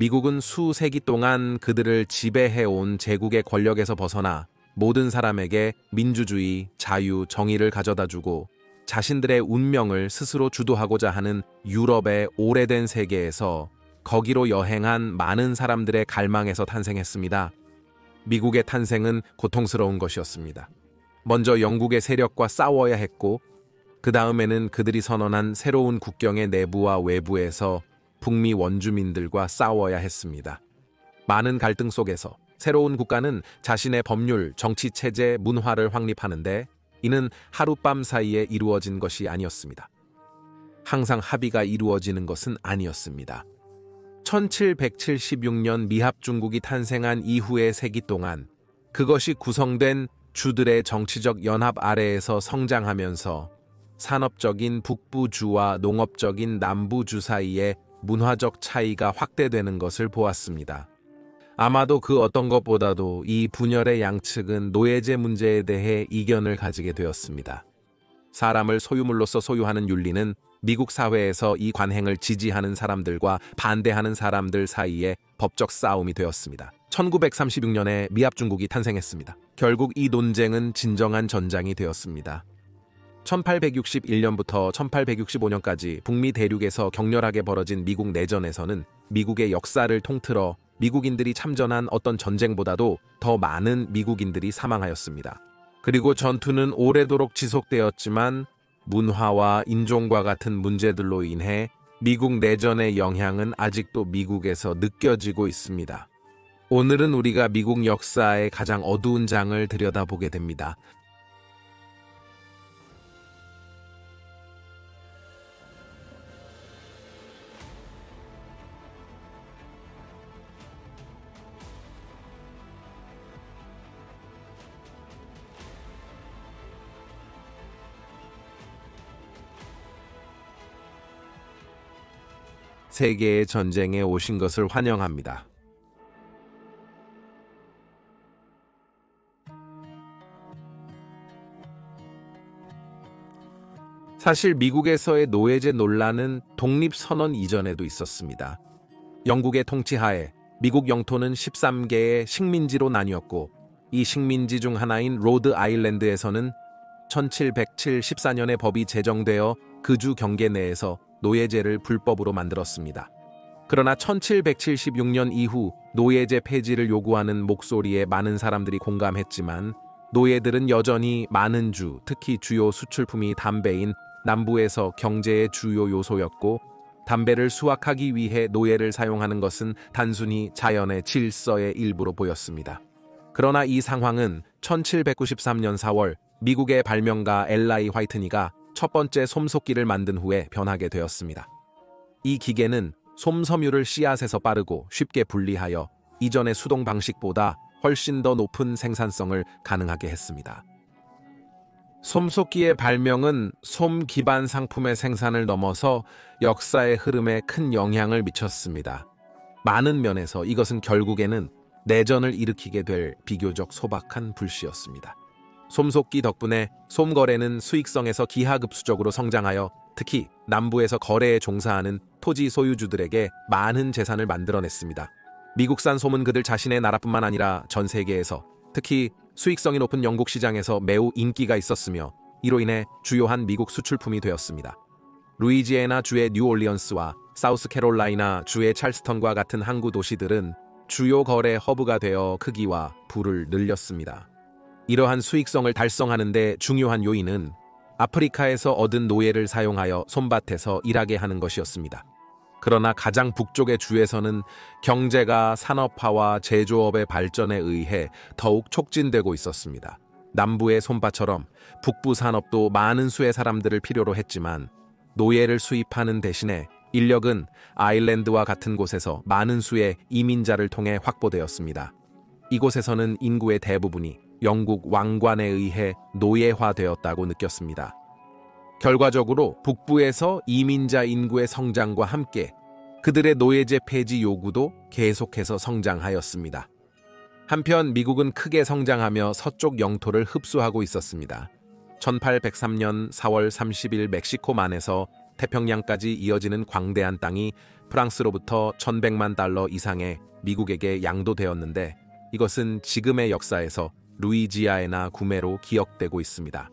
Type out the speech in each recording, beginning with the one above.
미국은 수세기 동안 그들을 지배해온 제국의 권력에서 벗어나 모든 사람에게 민주주의, 자유, 정의를 가져다주고 자신들의 운명을 스스로 주도하고자 하는 유럽의 오래된 세계에서 거기로 여행한 많은 사람들의 갈망에서 탄생했습니다. 미국의 탄생은 고통스러운 것이었습니다. 먼저 영국의 세력과 싸워야 했고, 그 다음에는 그들이 선언한 새로운 국경의 내부와 외부에서 북미 원주민들과 싸워야 했습니다. 많은 갈등 속에서 새로운 국가는 자신의 법률, 정치체제, 문화를 확립하는데 이는 하룻밤 사이에 이루어진 것이 아니었습니다. 항상 합의가 이루어지는 것은 아니었습니다. 1776년 미합중국이 탄생한 이후의 세기 동안 그것이 구성된 주들의 정치적 연합 아래에서 성장하면서 산업적인 북부주와 농업적인 남부주 사이의 문화적 차이가 확대되는 것을 보았습니다. 아마도 그 어떤 것보다도 이 분열의 양측은 노예제 문제에 대해 이견을 가지게 되었습니다. 사람을 소유물로서 소유하는 윤리는 미국 사회에서 이 관행을 지지하는 사람들과 반대하는 사람들 사이에 법적 싸움이 되었습니다. 1936년에 미합중국이 탄생했습니다. 결국 이 논쟁은 진정한 전장이 되었습니다. 1861년부터 1865년까지 북미 대륙에서 격렬하게 벌어진 미국 내전에서는 미국의 역사를 통틀어 미국인들이 참전한 어떤 전쟁보다도 더 많은 미국인들이 사망하였습니다. 그리고 전투는 오래도록 지속되었지만 문화와 인종과 같은 문제들로 인해 미국 내전의 영향은 아직도 미국에서 느껴지고 있습니다. 오늘은 우리가 미국 역사의 가장 어두운 장을 들여다보게 됩니다. 세계의 전쟁에 오신 것을 환영합니다. 사실 미국에서의 노예제 논란은 독립선언 이전에도 있었습니다. 영국의 통치하에 미국 영토는 13개의 식민지로 나뉘었고 이 식민지 중 하나인 로드 아일랜드에서는 1774년에 법이 제정되어 그 주 경계 내에서 노예제를 불법으로 만들었습니다. 그러나 1776년 이후 노예제 폐지를 요구하는 목소리에 많은 사람들이 공감했지만 노예들은 여전히 많은 주, 특히 주요 수출품이 담배인 남부에서 경제의 주요 요소였고 담배를 수확하기 위해 노예를 사용하는 것은 단순히 자연의 질서의 일부로 보였습니다. 그러나 이 상황은 1793년 4월 미국의 발명가 엘라이 화이트니가 첫 번째 솜속기를 만든 후에 변하게 되었습니다. 이 기계는 솜섬유를 씨앗에서 빠르고 쉽게 분리하여 이전의 수동 방식보다 훨씬 더 높은 생산성을 가능하게 했습니다. 솜속기의 발명은 솜 기반 상품의 생산을 넘어서 역사의 흐름에 큰 영향을 미쳤습니다. 많은 면에서 이것은 결국에는 내전을 일으키게 될 비교적 소박한 불씨였습니다. 솜속기 덕분에 솜 거래는 수익성에서 기하급수적으로 성장하여 특히 남부에서 거래에 종사하는 토지 소유주들에게 많은 재산을 만들어냈습니다. 미국산 솜은 그들 자신의 나라뿐만 아니라 전 세계에서 특히 수익성이 높은 영국 시장에서 매우 인기가 있었으며 이로 인해 주요한 미국 수출품이 되었습니다. 루이지애나 주의 뉴올리언스와 사우스캐롤라이나 주의 찰스턴과 같은 항구 도시들은 주요 거래 허브가 되어 크기와 부를 늘렸습니다. 이러한 수익성을 달성하는 데 중요한 요인은 아프리카에서 얻은 노예를 사용하여 솜밭에서 일하게 하는 것이었습니다. 그러나 가장 북쪽의 주에서는 경제가 산업화와 제조업의 발전에 의해 더욱 촉진되고 있었습니다. 남부의 솜밭처럼 북부 산업도 많은 수의 사람들을 필요로 했지만 노예를 수입하는 대신에 인력은 아일랜드와 같은 곳에서 많은 수의 이민자를 통해 확보되었습니다. 이곳에서는 인구의 대부분이 영국 왕관에 의해 노예화되었다고 느꼈습니다. 결과적으로 북부에서 이민자 인구의 성장과 함께 그들의 노예제 폐지 요구도 계속해서 성장하였습니다. 한편 미국은 크게 성장하며 서쪽 영토를 흡수하고 있었습니다. 1803년 4월 30일 멕시코만에서 태평양까지 이어지는 광대한 땅이 프랑스로부터 1100만 달러 이상의 미국에게 양도되었는데 이것은 지금의 역사에서 루이지아나 구매로 기억되고 있습니다.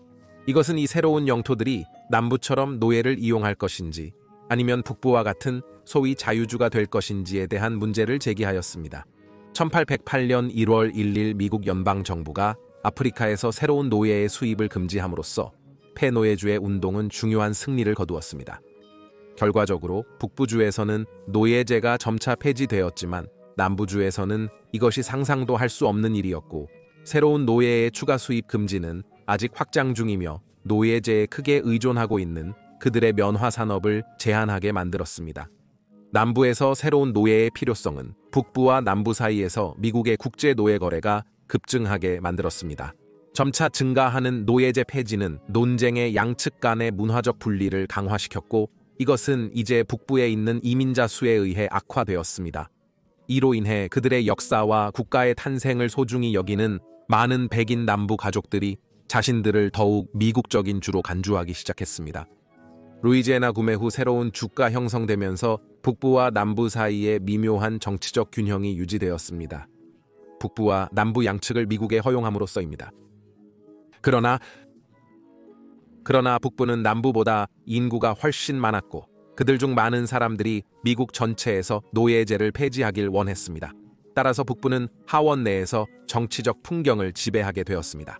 이것은 이 새로운 영토들이 남부처럼 노예를 이용할 것인지 아니면 북부와 같은 소위 자유주가 될 것인지에 대한 문제를 제기하였습니다. 1808년 1월 1일 미국 연방정부가 아프리카에서 새로운 노예의 수입을 금지함으로써 폐노예주의 운동은 중요한 승리를 거두었습니다. 결과적으로 북부주에서는 노예제가 점차 폐지되었지만 남부주에서는 이것이 상상도 할 수 없는 일이었고 새로운 노예의 추가 수입 금지는 아직 확장 중이며 노예제에 크게 의존하고 있는 그들의 면화 산업을 제한하게 만들었습니다. 남부에서 새로운 노예의 필요성은 북부와 남부 사이에서 미국의 국제 노예 거래가 급증하게 만들었습니다. 점차 증가하는 노예제 폐지는 논쟁의 양측 간의 문화적 분리를 강화시켰고 이것은 이제 북부에 있는 이민자 수에 의해 악화되었습니다. 이로 인해 그들의 역사와 국가의 탄생을 소중히 여기는 많은 백인 남부 가족들이 자신들을 더욱 미국적인 주로 간주하기 시작했습니다. 루이지애나 구매 후 새로운 주가 형성되면서 북부와 남부 사이에 미묘한 정치적 균형이 유지되었습니다. 북부와 남부 양측을 미국에 허용함으로써입니다. 그러나 북부는 남부보다 인구가 훨씬 많았고 그들 중 많은 사람들이 미국 전체에서 노예제를 폐지하길 원했습니다. 따라서 북부는 하원 내에서 정치적 풍경을 지배하게 되었습니다.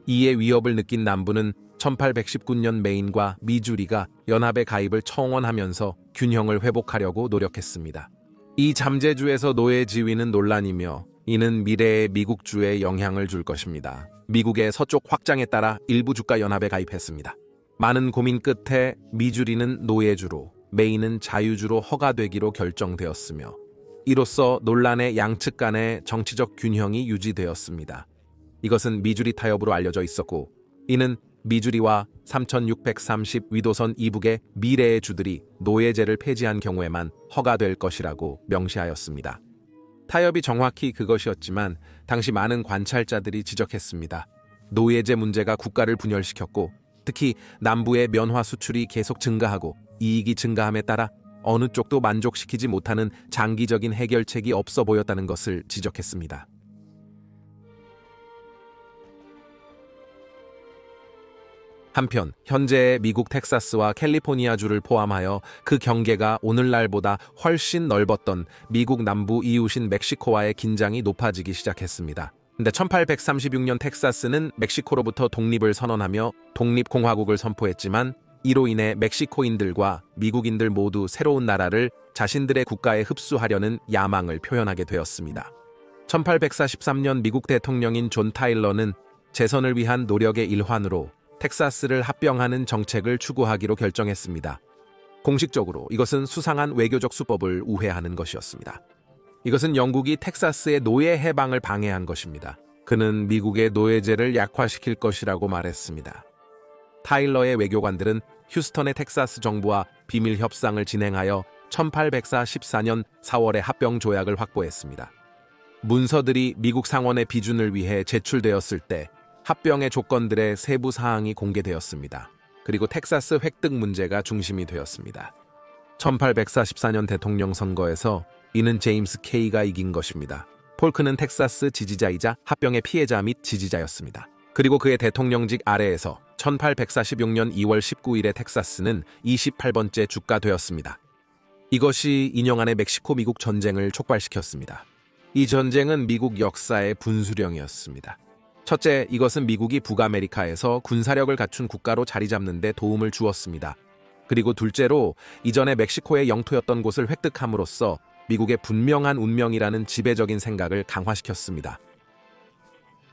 이에 위협을 느낀 남부는 1819년 메인과 미주리가 연합의 가입을 청원하면서 균형을 회복하려고 노력했습니다. 이 잠재주에서 노예 지위는 논란이며 이는 미래의 미국주에 영향을 줄 것입니다. 미국의 서쪽 확장에 따라 일부 주가 연합에 가입했습니다. 많은 고민 끝에 미주리는 노예주로, 메인은 자유주로 허가되기로 결정되었으며 이로써 논란의 양측 간의 정치적 균형이 유지되었습니다. 이것은 미주리 타협으로 알려져 있었고 이는 미주리와 3630 위도선 이북의 미래의 주들이 노예제를 폐지한 경우에만 허가될 것이라고 명시하였습니다. 타협이 정확히 그것이었지만 당시 많은 관찰자들이 지적했습니다. 노예제 문제가 국가를 분열시켰고 특히 남부의 면화 수출이 계속 증가하고 이익이 증가함에 따라 어느 쪽도 만족시키지 못하는 장기적인 해결책이 없어 보였다는 것을 지적했습니다. 한편 현재의 미국 텍사스와 캘리포니아주를 포함하여 그 경계가 오늘날보다 훨씬 넓었던 미국 남부 이웃인 멕시코와의 긴장이 높아지기 시작했습니다. 근데 1836년 텍사스는 멕시코로부터 독립을 선언하며 독립공화국을 선포했지만 이로 인해 멕시코인들과 미국인들 모두 새로운 나라를 자신들의 국가에 흡수하려는 야망을 표현하게 되었습니다. 1843년 미국 대통령인 존 타일러는 재선을 위한 노력의 일환으로 텍사스를 합병하는 정책을 추구하기로 결정했습니다. 공식적으로 이것은 수상한 외교적 수법을 우회하는 것이었습니다. 이것은 영국이 텍사스의 노예 해방을 방해한 것입니다. 그는 미국의 노예제를 약화시킬 것이라고 말했습니다. 타일러의 외교관들은 휴스턴의 텍사스 정부와 비밀 협상을 진행하여 1844년 4월에 합병 조약을 확보했습니다. 문서들이 미국 상원의 비준을 위해 제출되었을 때 합병의 조건들의 세부 사항이 공개되었습니다. 그리고 텍사스 획득 문제가 중심이 되었습니다. 1844년 대통령 선거에서 이는 제임스 K가 이긴 것입니다. 폴크는 텍사스 지지자이자 합병의 피해자 및 지지자였습니다. 그리고 그의 대통령직 아래에서 1846년 2월 19일에 텍사스는 28번째 주가 되었습니다. 이것이 2년 안에 멕시코-미국 전쟁을 촉발시켰습니다. 이 전쟁은 미국 역사의 분수령이었습니다. 첫째, 이것은 미국이 북아메리카에서 군사력을 갖춘 국가로 자리 잡는 데 도움을 주었습니다. 그리고 둘째로 이전에 멕시코의 영토였던 곳을 획득함으로써 미국의 분명한 운명이라는 지배적인 생각을 강화시켰습니다.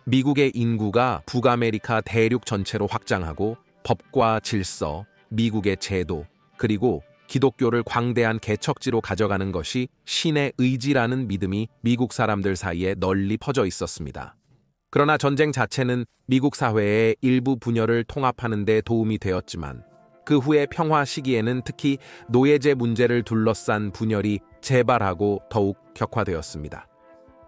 미국의 인구가 북아메리카 대륙 전체로 확장하고 법과 질서, 미국의 제도, 그리고 기독교를 광대한 개척지로 가져가는 것이 신의 의지라는 믿음이 미국 사람들 사이에 널리 퍼져 있었습니다. 그러나 전쟁 자체는 미국 사회의 일부 분열을 통합하는 데 도움이 되었지만 그 후의 평화 시기에는 특히 노예제 문제를 둘러싼 분열이 재발하고 더욱 격화되었습니다.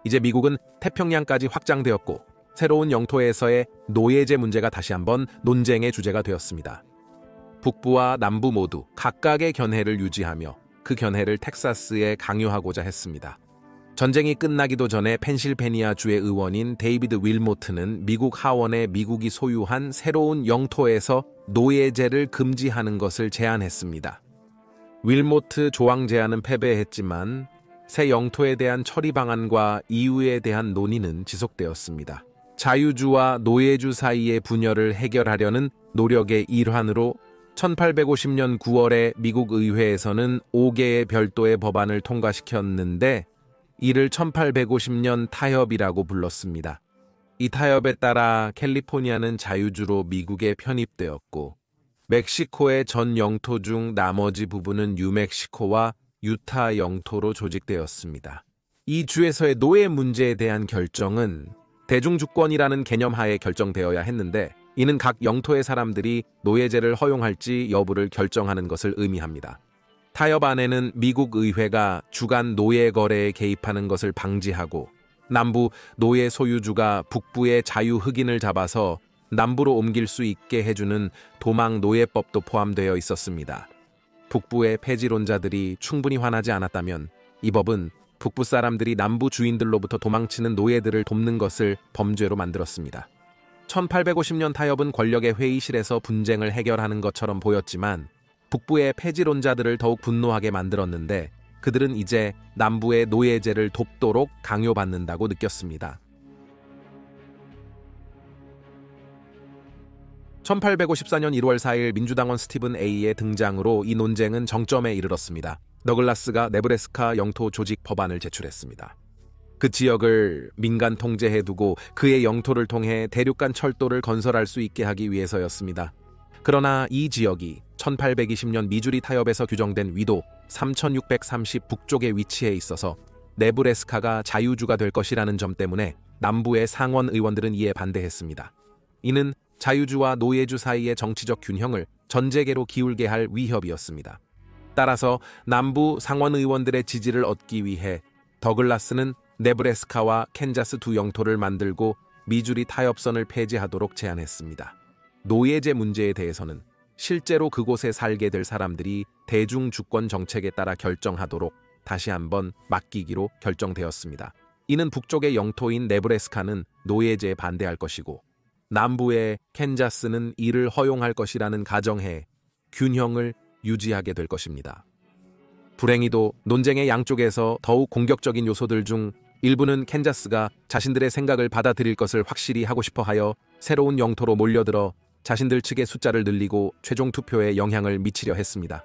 이제 미국은 태평양까지 확장되었고 새로운 영토에서의 노예제 문제가 다시 한번 논쟁의 주제가 되었습니다. 북부와 남부 모두 각각의 견해를 유지하며 그 견해를 텍사스에 강요하고자 했습니다. 전쟁이 끝나기도 전에 펜실베니아주의 의원인 데이비드 윌모트는 미국 하원에 미국이 소유한 새로운 영토에서 노예제를 금지하는 것을 제안했습니다. 윌모트 조항 제안은 패배했지만 새 영토에 대한 처리 방안과 이유에 대한 논의는 지속되었습니다. 자유주와 노예주 사이의 분열을 해결하려는 노력의 일환으로 1850년 9월에 미국 의회에서는 5개의 별도의 법안을 통과시켰는데 이를 1850년 타협이라고 불렀습니다. 이 타협에 따라 캘리포니아는 자유주로 미국에 편입되었고 멕시코의 전 영토 중 나머지 부분은 뉴멕시코와 유타 영토로 조직되었습니다. 이 주에서의 노예 문제에 대한 결정은 대중주권이라는 개념 하에 결정되어야 했는데 이는 각 영토의 사람들이 노예제를 허용할지 여부를 결정하는 것을 의미합니다. 타협안에는 미국 의회가 주간 노예 거래에 개입하는 것을 방지하고 남부 노예 소유주가 북부의 자유 흑인을 잡아서 남부로 옮길 수 있게 해주는 도망 노예법도 포함되어 있었습니다. 북부의 폐지론자들이 충분히 화나지 않았다면 이 법은 북부 사람들이 남부 주인들로부터 도망치는 노예들을 돕는 것을 범죄로 만들었습니다. 1850년 타협은 권력의 회의실에서 분쟁을 해결하는 것처럼 보였지만 북부의 폐지론자들을 더욱 분노하게 만들었는데 그들은 이제 남부의 노예제를 돕도록 강요받는다고 느꼈습니다. 1854년 1월 4일 민주당원 스티븐 A의 등장으로 이 논쟁은 정점에 이르렀습니다. 더글라스가 네브래스카 영토 조직 법안을 제출했습니다. 그 지역을 민간 통제해 두고 그의 영토를 통해 대륙간 철도를 건설할 수 있게 하기 위해서였습니다. 그러나 이 지역이 1820년 미주리 타협에서 규정된 위도 3630 북쪽에 위치해 있어서 네브래스카가 자유주가 될 것이라는 점 때문에 남부의 상원 의원들은 이에 반대했습니다. 이는 자유주와 노예주 사이의 정치적 균형을 전제계로 기울게 할 위협이었습니다. 따라서 남부 상원 의원들의 지지를 얻기 위해 더글라스는 네브래스카와 캔자스 두 영토를 만들고 미주리 타협선을 폐지하도록 제안했습니다. 노예제 문제에 대해서는 실제로 그곳에 살게 될 사람들이 대중주권 정책에 따라 결정하도록 다시 한번 맡기기로 결정되었습니다. 이는 북쪽의 영토인 네브래스카는 노예제에 반대할 것이고 남부의 캔자스는 이를 허용할 것이라는 가정하에 균형을 유지하게 될 것입니다. 불행히도 논쟁의 양쪽에서 더욱 공격적인 요소들 중 일부는 캔자스가 자신들의 생각을 받아들일 것을 확실히 하고 싶어 하여 새로운 영토로 몰려들어 자신들 측의 숫자를 늘리고 최종 투표에 영향을 미치려 했습니다.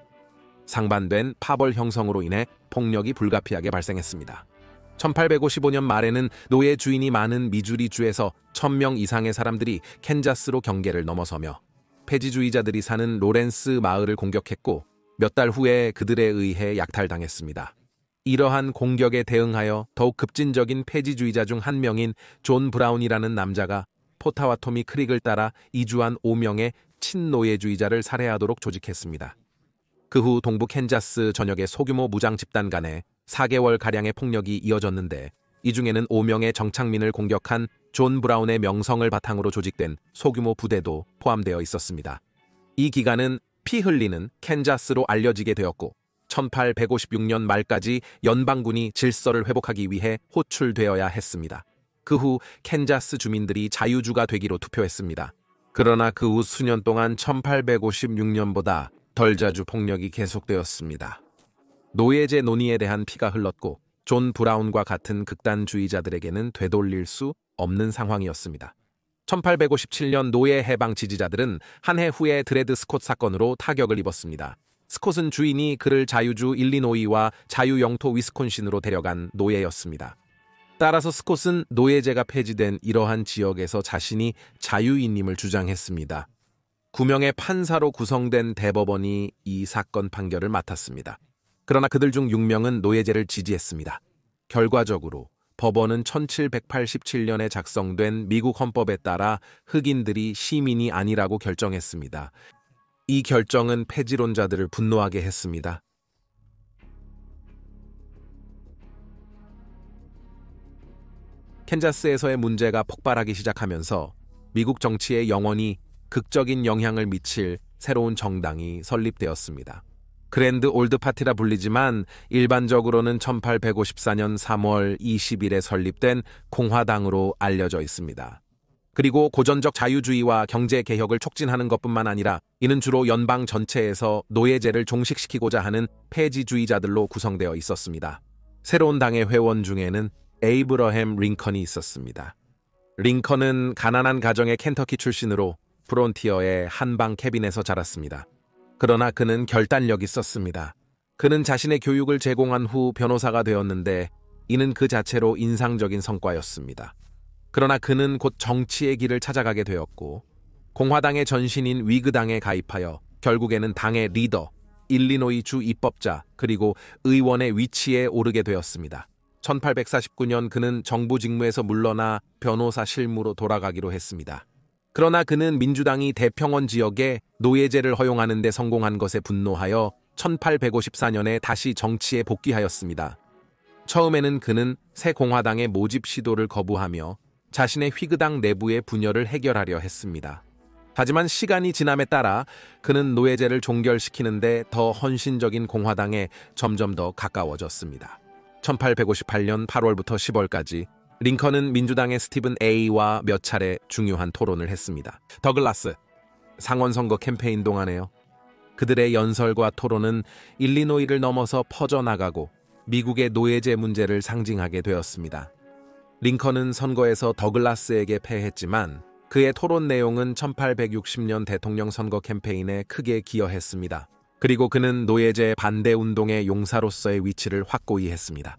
상반된 파벌 형성으로 인해 폭력이 불가피하게 발생했습니다. 1855년 말에는 노예 주인이 많은 미주리 주에서 1000명 이상의 사람들이 캔자스로 경계를 넘어서며 폐지주의자들이 사는 로렌스 마을을 공격했고 몇 달 후에 그들에 의해 약탈당했습니다. 이러한 공격에 대응하여 더욱 급진적인 폐지주의자 중 한 명인 존 브라운이라는 남자가 포타와토미 크릭을 따라 이주한 5명의 친노예주의자를 살해하도록 조직했습니다. 그 후 동부 캔자스 전역의 소규모 무장 집단 간에 4개월가량의 폭력이 이어졌는데 이 중에는 5명의 정착민을 공격한 존 브라운의 명성을 바탕으로 조직된 소규모 부대도 포함되어 있었습니다. 이 기간은 피 흘리는 캔자스로 알려지게 되었고 1856년 말까지 연방군이 질서를 회복하기 위해 호출되어야 했습니다. 그 후 캔자스 주민들이 자유주가 되기로 투표했습니다. 그러나 그 후 수년 동안 1856년보다 덜 자주 폭력이 계속되었습니다. 노예제 논의에 대한 피가 흘렀고 존 브라운과 같은 극단주의자들에게는 되돌릴 수 없는 상황이었습니다. 1857년 노예 해방 지지자들은 한 해 후에 드레드 스콧 사건으로 타격을 입었습니다. 스콧은 주인이 그를 자유주 일리노이와 자유영토 위스콘신으로 데려간 노예였습니다. 따라서 스콧은 노예제가 폐지된 이러한 지역에서 자신이 자유인임을 주장했습니다. 9명의 판사로 구성된 대법원이 이 사건 판결을 맡았습니다. 그러나 그들 중 6명은 노예제를 지지했습니다. 결과적으로 법원은 1787년에 작성된 미국 헌법에 따라 흑인들이 시민이 아니라고 결정했습니다. 이 결정은 폐지론자들을 분노하게 했습니다. 캔자스에서의 문제가 폭발하기 시작하면서 미국 정치에 영원히 극적인 영향을 미칠 새로운 정당이 설립되었습니다. 그랜드 올드 파티라 불리지만 일반적으로는 1854년 3월 20일에 설립된 공화당으로 알려져 있습니다. 그리고 고전적 자유주의와 경제개혁을 촉진하는 것뿐만 아니라 이는 주로 연방 전체에서 노예제를 종식시키고자 하는 폐지주의자들로 구성되어 있었습니다. 새로운 당의 회원 중에는 에이브러햄 링컨이 있었습니다. 링컨은 가난한 가정의 켄터키 출신으로 프론티어의 한방 캐빈에서 자랐습니다. 그러나 그는 결단력이 있었습니다. 그는 자신의 교육을 제공한 후 변호사가 되었는데 이는 그 자체로 인상적인 성과였습니다. 그러나 그는 곧 정치의 길을 찾아가게 되었고 공화당의 전신인 위그당에 가입하여 결국에는 당의 리더, 일리노이 주 입법자 그리고 의원의 위치에 오르게 되었습니다. 1849년 그는 정부 직무에서 물러나 변호사 실무로 돌아가기로 했습니다. 그러나 그는 민주당이 대평원 지역에 노예제를 허용하는 데 성공한 것에 분노하여 1854년에 다시 정치에 복귀하였습니다. 처음에는 그는 새 공화당의 모집 시도를 거부하며 자신의 휘그당 내부의 분열을 해결하려 했습니다. 하지만 시간이 지남에 따라 그는 노예제를 종결시키는데 더 헌신적인 공화당에 점점 더 가까워졌습니다. 1858년 8월부터 10월까지 링컨은 민주당의 스티븐 A와 몇 차례 중요한 토론을 했습니다. 더글라스, 상원선거 캠페인 동안에요. 그들의 연설과 토론은 일리노이를 넘어서 퍼져나가고 미국의 노예제 문제를 상징하게 되었습니다. 링컨은 선거에서 더글라스에게 패했지만 그의 토론 내용은 1860년 대통령 선거 캠페인에 크게 기여했습니다. 그리고 그는 노예제 반대 운동의 용사로서의 위치를 확고히 했습니다.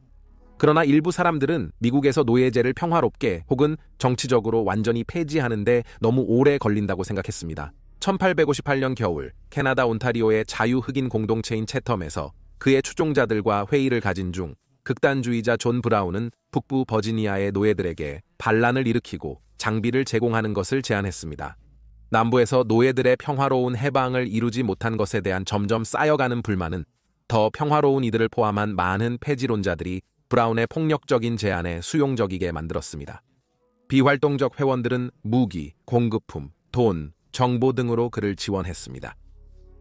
그러나 일부 사람들은 미국에서 노예제를 평화롭게 혹은 정치적으로 완전히 폐지하는데 너무 오래 걸린다고 생각했습니다. 1858년 겨울 캐나다 온타리오의 자유 흑인 공동체인 채텀에서 그의 추종자들과 회의를 가진 중 극단주의자 존 브라운은 북부 버지니아의 노예들에게 반란을 일으키고 장비를 제공하는 것을 제안했습니다. 남부에서 노예들의 평화로운 해방을 이루지 못한 것에 대한 점점 쌓여가는 불만은 더 평화로운 이들을 포함한 많은 폐지론자들이 브라운의 폭력적인 제안에 수용적이게 만들었습니다. 비활동적 회원들은 무기, 공급품, 돈, 정보 등으로 그를 지원했습니다.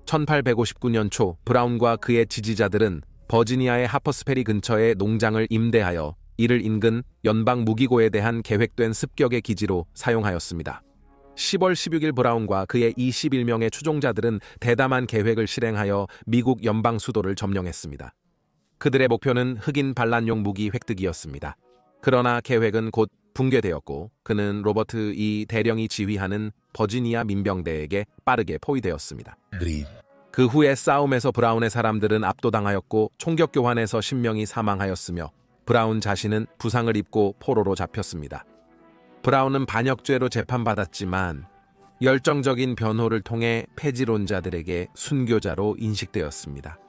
1859년 초 브라운과 그의 지지자들은 버지니아의 하퍼스페리 근처에 농장을 임대하여 이를 인근 연방 무기고에 대한 계획된 습격의 기지로 사용하였습니다. 10월 16일 브라운과 그의 21명의 추종자들은 대담한 계획을 실행하여 미국 연방 수도를 점령했습니다. 그들의 목표는 흑인 반란용 무기 획득이었습니다. 그러나 계획은 곧 붕괴되었고 그는 로버트 E. 대령이 지휘하는 버지니아 민병대에게 빠르게 포위되었습니다. 그 후에 싸움에서 브라운의 사람들은 압도당하였고 총격 교환에서 10명이 사망하였으며 브라운 자신은 부상을 입고 포로로 잡혔습니다. 브라운은 반역죄로 재판받았지만 열정적인 변호를 통해 폐지론자들에게 순교자로 인식되었습니다.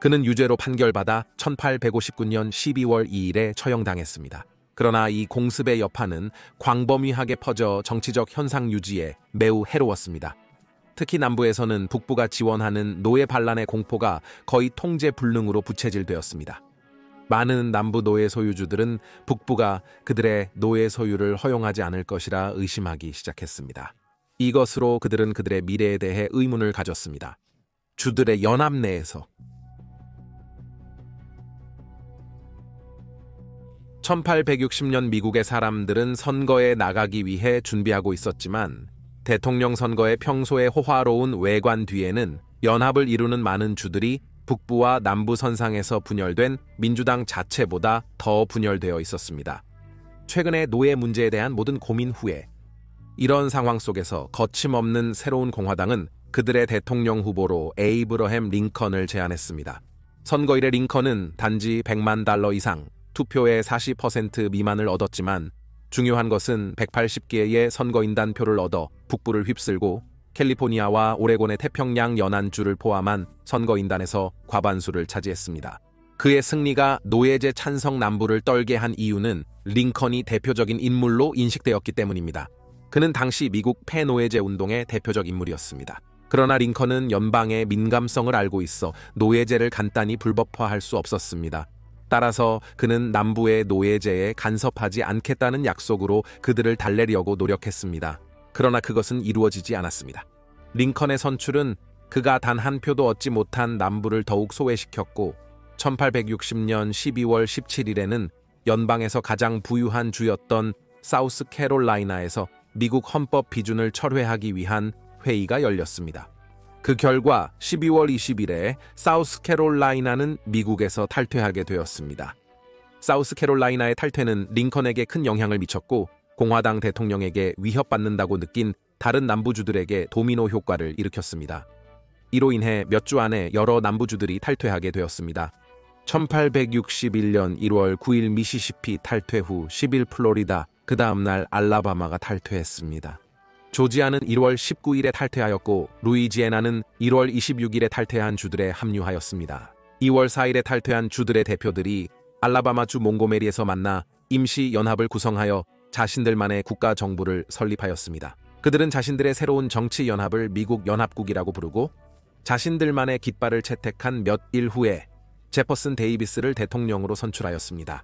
그는 유죄로 판결받아 1859년 12월 2일에 처형당했습니다. 그러나 이 공습의 여파는 광범위하게 퍼져 정치적 현상 유지에 매우 해로웠습니다. 특히 남부에서는 북부가 지원하는 노예 반란의 공포가 거의 통제 불능으로 부채질되었습니다. 많은 남부 노예 소유주들은 북부가 그들의 노예 소유를 허용하지 않을 것이라 의심하기 시작했습니다. 이것으로 그들은 그들의 미래에 대해 의문을 가졌습니다. 주들의 연합 내에서 1860년 미국의 사람들은 선거에 나가기 위해 준비하고 있었지만 대통령 선거의 평소에 호화로운 외관 뒤에는 연합을 이루는 많은 주들이 북부와 남부 선상에서 분열된 민주당 자체보다 더 분열되어 있었습니다. 최근의 노예 문제에 대한 모든 고민 후에 이런 상황 속에서 거침없는 새로운 공화당은 그들의 대통령 후보로 에이브러햄 링컨을 제안했습니다. 선거일에 링컨은 단지 $100만 이상, 투표의 40% 미만을 얻었지만 중요한 것은 180개의 선거인단 표를 얻어 북부를 휩쓸고 캘리포니아와 오레곤의 태평양 연안주를 포함한 선거인단에서 과반수를 차지했습니다. 그의 승리가 노예제 찬성 남부를 떨게 한 이유는 링컨이 대표적인 인물로 인식되었기 때문입니다. 그는 당시 미국 폐노예제 운동의 대표적 인물이었습니다. 그러나 링컨은 연방의 민감성을 알고 있어 노예제를 간단히 불법화할 수 없었습니다. 따라서 그는 남부의 노예제에 간섭하지 않겠다는 약속으로 그들을 달래려고 노력했습니다. 그러나 그것은 이루어지지 않았습니다. 링컨의 선출은 그가 단 한 표도 얻지 못한 남부를 더욱 소외시켰고 1860년 12월 17일에는 연방에서 가장 부유한 주였던 사우스캐롤라이나에서 미국 헌법 비준을 철회하기 위한 회의가 열렸습니다. 그 결과 12월 20일에 사우스캐롤라이나는 미국에서 탈퇴하게 되었습니다. 사우스캐롤라이나의 탈퇴는 링컨에게 큰 영향을 미쳤고 공화당 대통령에게 위협받는다고 느낀 다른 남부주들에게 도미노 효과를 일으켰습니다. 이로 인해 몇 주 안에 여러 남부주들이 탈퇴하게 되었습니다. 1861년 1월 9일 미시시피 탈퇴 후 10일 플로리다, 그 다음날 알라바마가 탈퇴했습니다. 조지아는 1월 19일에 탈퇴하였고 루이지애나는 1월 26일에 탈퇴한 주들에 합류하였습니다. 2월 4일에 탈퇴한 주들의 대표들이 알라바마주 몽고메리에서 만나 임시 연합을 구성하여 자신들만의 국가 정부를 설립하였습니다. 그들은 자신들의 새로운 정치 연합을 미국 연합국이라고 부르고 자신들만의 깃발을 채택한 몇 일 후에 제퍼슨 데이비스를 대통령으로 선출하였습니다.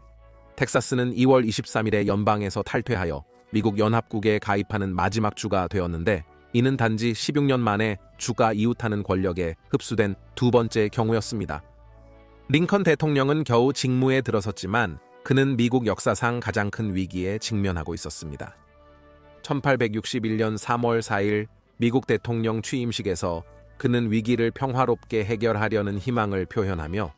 텍사스는 2월 23일에 연방에서 탈퇴하여 미국 연합국에 가입하는 마지막 주가 되었는데 이는 단지 16년 만에 주가 이웃하는 권력에 흡수된 두 번째 경우였습니다. 링컨 대통령은 겨우 직무에 들어섰지만 그는 미국 역사상 가장 큰 위기에 직면하고 있었습니다. 1861년 3월 4일 미국 대통령 취임식에서 그는 위기를 평화롭게 해결하려는 희망을 표현하며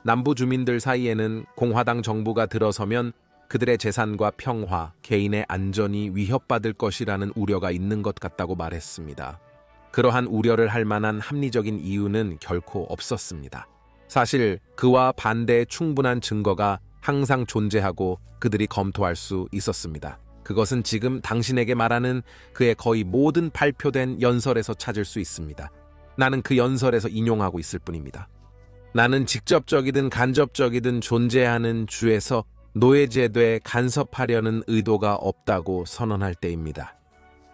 남부 주민들 사이에는 공화당 정부가 들어서면 그들의 재산과 평화, 개인의 안전이 위협받을 것이라는 우려가 있는 것 같다고 말했습니다. 그러한 우려를 할 만한 합리적인 이유는 결코 없었습니다. 사실 그와 반대의 충분한 증거가 항상 존재하고 그들이 검토할 수 있었습니다. 그것은 지금 당신에게 말하는 그의 거의 모든 발표된 연설에서 찾을 수 있습니다. 나는 그 연설에서 인용하고 있을 뿐입니다. 나는 직접적이든 간접적이든 존재하는 주에서 노예제도에 간섭하려는 의도가 없다고 선언할 때입니다.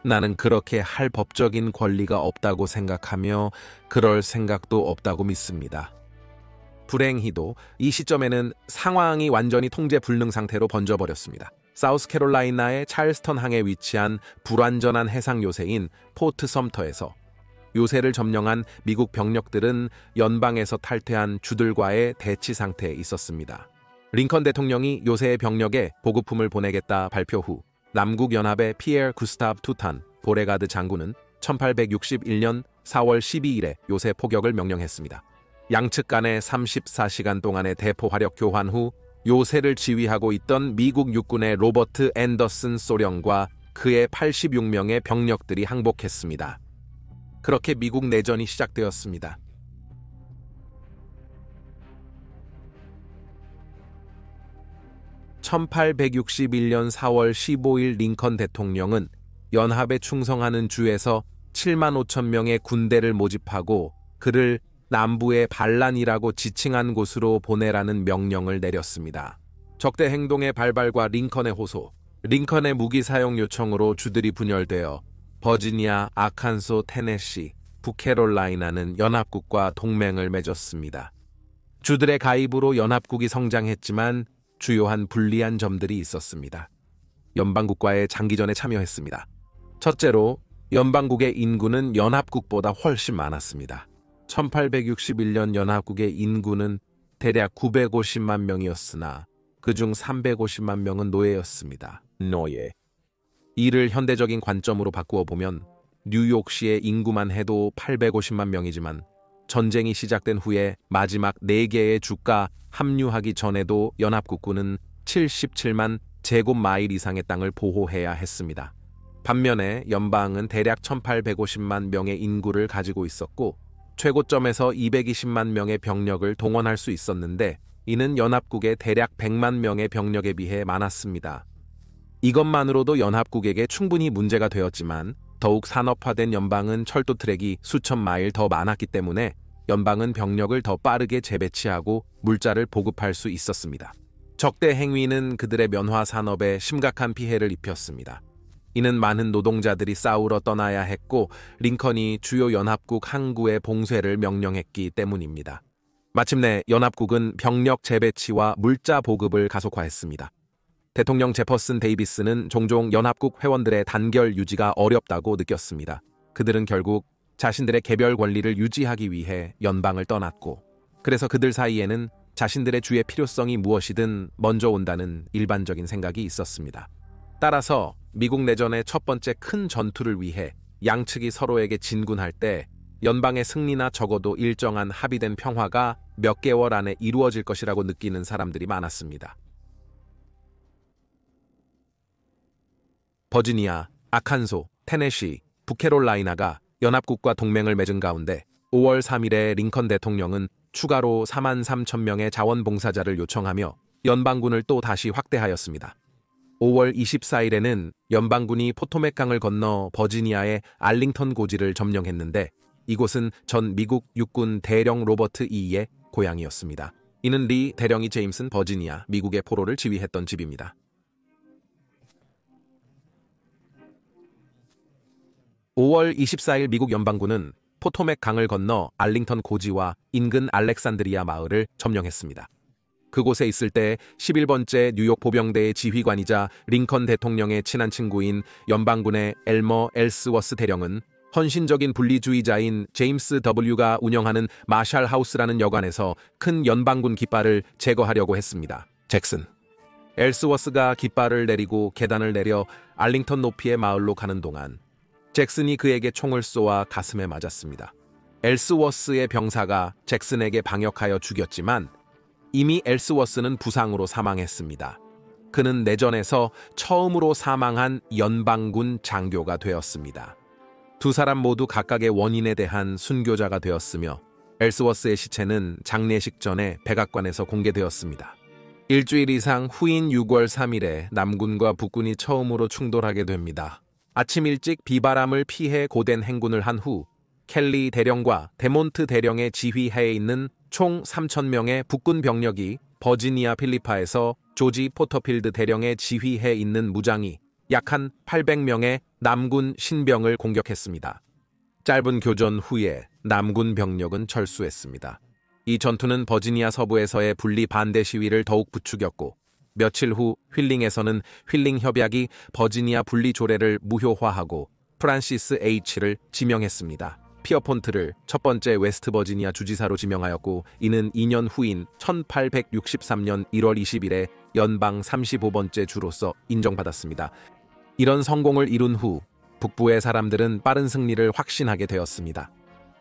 나는 그렇게 할 법적인 권리가 없다고 생각하며 그럴 생각도 없다고 믿습니다. 불행히도 이 시점에는 상황이 완전히 통제 불능 상태로 번져버렸습니다. 사우스캐롤라이나의 찰스턴 항에 위치한 불완전한 해상 요새인 포트 섬터에서 요새를 점령한 미국 병력들은 연방에서 탈퇴한 주들과의 대치 상태에 있었습니다. 링컨 대통령이 요새의 병력에 보급품을 보내겠다 발표 후 남국연합의 피에르 구스타브 투탄 보레가드 장군은 1861년 4월 12일에 요새 포격을 명령했습니다. 양측 간의 34시간 동안의 대포 화력 교환 후 요새를 지휘하고 있던 미국 육군의 로버트 앤더슨 소령과 그의 86명의 병력들이 항복했습니다. 그렇게 미국 내전이 시작되었습니다. (1861년 4월 15일) 링컨 대통령은 연합에 충성하는 주에서 7만 5천 명의 군대를 모집하고 그를 남부의 반란이라고 지칭한 곳으로 보내라는 명령을 내렸습니다. 적대 행동의 발발과 링컨의 호소, 링컨의 무기 사용 요청으로 주들이 분열되어 버지니아, 아칸소, 테네시, 북캐롤라이나는 연합국과 동맹을 맺었습니다. 주들의 가입으로 연합국이 성장했지만 주요한 불리한 점들이 있었습니다. 연방국과의 장기전에 참여했습니다. 첫째로 연방국의 인구는 연합국보다 훨씬 많았습니다. 1861년 연합국의 인구는 대략 950만 명이었으나 그중 350만 명은 노예였습니다. 노예. 이를 현대적인 관점으로 바꾸어 보면 뉴욕시의 인구만 해도 850만 명이지만 전쟁이 시작된 후에 마지막 4개의 주가 합류하기 전에도 연합국군은 77만 제곱마일 이상의 땅을 보호해야 했습니다. 반면에 연방은 대략 1850만 명의 인구를 가지고 있었고 최고점에서 220만 명의 병력을 동원할 수 있었는데 이는 연합국의 대략 100만 명의 병력에 비해 많았습니다. 이것만으로도 연합국에게 충분히 문제가 되었지만 더욱 산업화된 연방은 철도 트랙이 수천 마일 더 많았기 때문에 연방은 병력을 더 빠르게 재배치하고 물자를 보급할 수 있었습니다. 적대 행위는 그들의 면화 산업에 심각한 피해를 입혔습니다. 이는 많은 노동자들이 싸우러 떠나야 했고 링컨이 주요 연합국 항구의 봉쇄를 명령했기 때문입니다. 마침내 연합국은 병력 재배치와 물자 보급을 가속화했습니다. 대통령 제퍼슨 데이비스는 종종 연합국 회원들의 단결 유지가 어렵다고 느꼈습니다. 그들은 결국 자신들의 개별 권리를 유지하기 위해 연방을 떠났고, 그래서 그들 사이에는 자신들의 주의 필요성이 무엇이든 먼저 온다는 일반적인 생각이 있었습니다. 따라서 미국 내전의 첫 번째 큰 전투를 위해 양측이 서로에게 진군할 때 연방의 승리나 적어도 일정한 합의된 평화가 몇 개월 안에 이루어질 것이라고 느끼는 사람들이 많았습니다. 버지니아, 아칸소, 테네시, 북캐롤라이나가 연합국과 동맹을 맺은 가운데 5월 3일에 링컨 대통령은 추가로 43,000명의 자원봉사자를 요청하며 연방군을 또 다시 확대하였습니다. 5월 24일에는 연방군이 포토맥강을 건너 버지니아의 알링턴 고지를 점령했는데, 이곳은 전 미국 육군 대령 로버트 E의 고향이었습니다. 이는 리 대령이 제임슨 버지니아, 미국의 포로를 지휘했던 집입니다. 5월 24일 미국 연방군은 포토맥 강을 건너 알링턴 고지와 인근 알렉산드리아 마을을 점령했습니다. 그곳에 있을 때 11번째 뉴욕 보병대의 지휘관이자 링컨 대통령의 친한 친구인 연방군의 엘머 엘스워스 대령은 헌신적인 분리주의자인 제임스 W가 운영하는 마샬 하우스라는 여관에서 큰 연방군 깃발을 제거하려고 했습니다. 잭슨. 엘스워스가 깃발을 내리고 계단을 내려 알링턴 높이의 마을로 가는 동안 잭슨이 그에게 총을 쏘아 가슴에 맞았습니다. 엘스워스의 병사가 잭슨에게 방역하여 죽였지만 이미 엘스워스는 부상으로 사망했습니다. 그는 내전에서 처음으로 사망한 연방군 장교가 되었습니다. 두 사람 모두 각각의 원인에 대한 순교자가 되었으며 엘스워스의 시체는 장례식 전에 백악관에서 공개되었습니다. 일주일 이상 후인 6월 3일에 남군과 북군이 처음으로 충돌하게 됩니다. 아침 일찍 비바람을 피해 고된 행군을 한 후 켈리 대령과 데몬트 대령의 지휘하에 있는 총 3,000명의 북군 병력이 버지니아 필리파에서 조지 포터필드 대령의 지휘하에 있는 무장이 약 한 800명의 남군 신병을 공격했습니다. 짧은 교전 후에 남군 병력은 철수했습니다. 이 전투는 버지니아 서부에서의 분리 반대 시위를 더욱 부추겼고, 며칠 후 휠링에서는 휠링 협약이 버지니아 분리 조례를 무효화하고 프란시스 H를 지명했습니다. 피어폰트를 첫 번째 웨스트 버지니아 주지사로 지명하였고, 이는 2년 후인 1863년 1월 20일에 연방 35번째 주로서 인정받았습니다. 이런 성공을 이룬 후 북부의 사람들은 빠른 승리를 확신하게 되었습니다.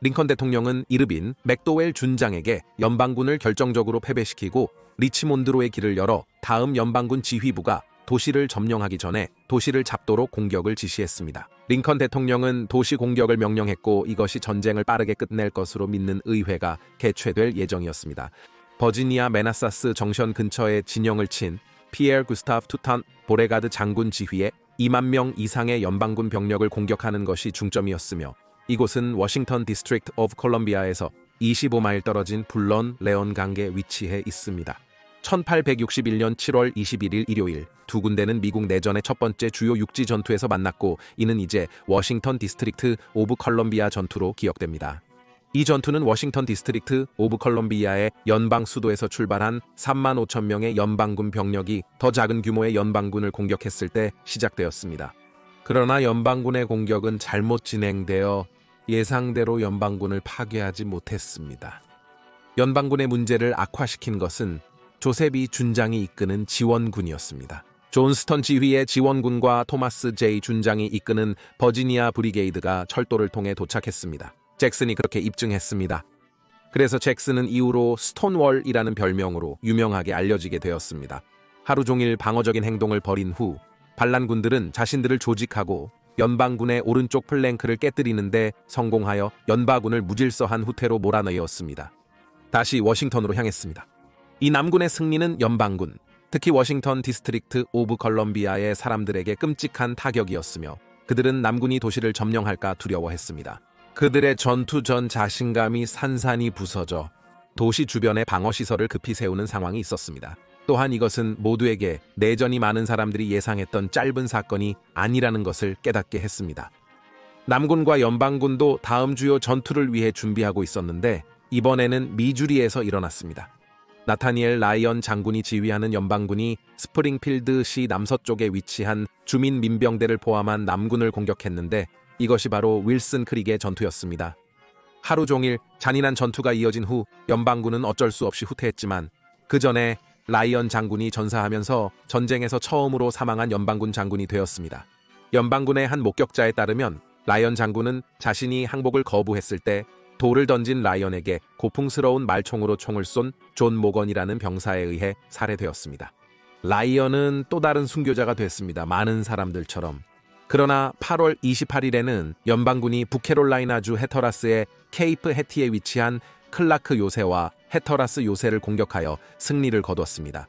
링컨 대통령은 이르빈 맥도웰 준장에게 연방군을 결정적으로 패배시키고 리치몬드로의 길을 열어 다음 연방군 지휘부가 도시를 점령하기 전에 도시를 잡도록 공격을 지시했습니다. 링컨 대통령은 도시 공격을 명령했고, 이것이 전쟁을 빠르게 끝낼 것으로 믿는 의회가 개최될 예정이었습니다. 버지니아 메나사스 정션 근처에 진영을 친 피에르 구스타프 투탄 보레가드 장군 지휘에 2만 명 이상의 연방군 병력을 공격하는 것이 중점이었으며, 이곳은 워싱턴 디스트릭트 오브 콜럼비아에서 25마일 떨어진 불런 레온 강에 위치해 있습니다. 1861년 7월 21일 일요일, 두 군대는 미국 내전의 첫 번째 주요 육지 전투에서 만났고, 이는 이제 워싱턴 디스트릭트 오브 콜럼비아 전투로 기억됩니다. 이 전투는 워싱턴 디스트릭트 오브 콜럼비아의 연방 수도에서 출발한 35,000명의 연방군 병력이 더 작은 규모의 연방군을 공격했을 때 시작되었습니다. 그러나 연방군의 공격은 잘못 진행되어 예상대로 연방군을 파괴하지 못했습니다. 연방군의 문제를 악화시킨 것은 조셉 준장이 이끄는 지원군이었습니다. 존스턴 지휘의 지원군과 토마스 J 준장이 이끄는 버지니아 브리게이드가 철도를 통해 도착했습니다. 잭슨이 그렇게 입증했습니다. 그래서 잭슨은 이후로 스톤월이라는 별명으로 유명하게 알려지게 되었습니다. 하루 종일 방어적인 행동을 벌인 후 반란군들은 자신들을 조직하고 연방군의 오른쪽 플랭크를 깨뜨리는데 성공하여 연방군을 무질서한 후퇴로 몰아넣었습니다. 다시 워싱턴으로 향했습니다. 이 남군의 승리는 연방군, 특히 워싱턴 디스트릭트 오브 컬럼비아의 사람들에게 끔찍한 타격이었으며, 그들은 남군이 도시를 점령할까 두려워했습니다. 그들의 전투 전 자신감이 산산이 부서져 도시 주변에 방어시설을 급히 세우는 상황이 있었습니다. 또한 이것은 모두에게 내전이 많은 사람들이 예상했던 짧은 사건이 아니라는 것을 깨닫게 했습니다. 남군과 연방군도 다음 주요 전투를 위해 준비하고 있었는데, 이번에는 미주리에서 일어났습니다. 나타니엘 라이언 장군이 지휘하는 연방군이 스프링필드시 남서쪽에 위치한 주민 민병대를 포함한 남군을 공격했는데, 이것이 바로 윌슨 크릭의 전투였습니다. 하루 종일 잔인한 전투가 이어진 후 연방군은 어쩔 수 없이 후퇴했지만 그 전에 라이언 장군이 전사하면서 전쟁에서 처음으로 사망한 연방군 장군이 되었습니다. 연방군의 한 목격자에 따르면 라이언 장군은 자신이 항복을 거부했을 때 돌을 던진 라이언에게 고풍스러운 말총으로 총을 쏜 존 모건이라는 병사에 의해 살해되었습니다. 라이언은 또 다른 순교자가 됐습니다. 많은 사람들처럼. 그러나 8월 28일에는 연방군이 북캐롤라이나주 해터라스의 케이프 해티에 위치한 클라크 요새와 해터라스 요새를 공격하여 승리를 거뒀습니다.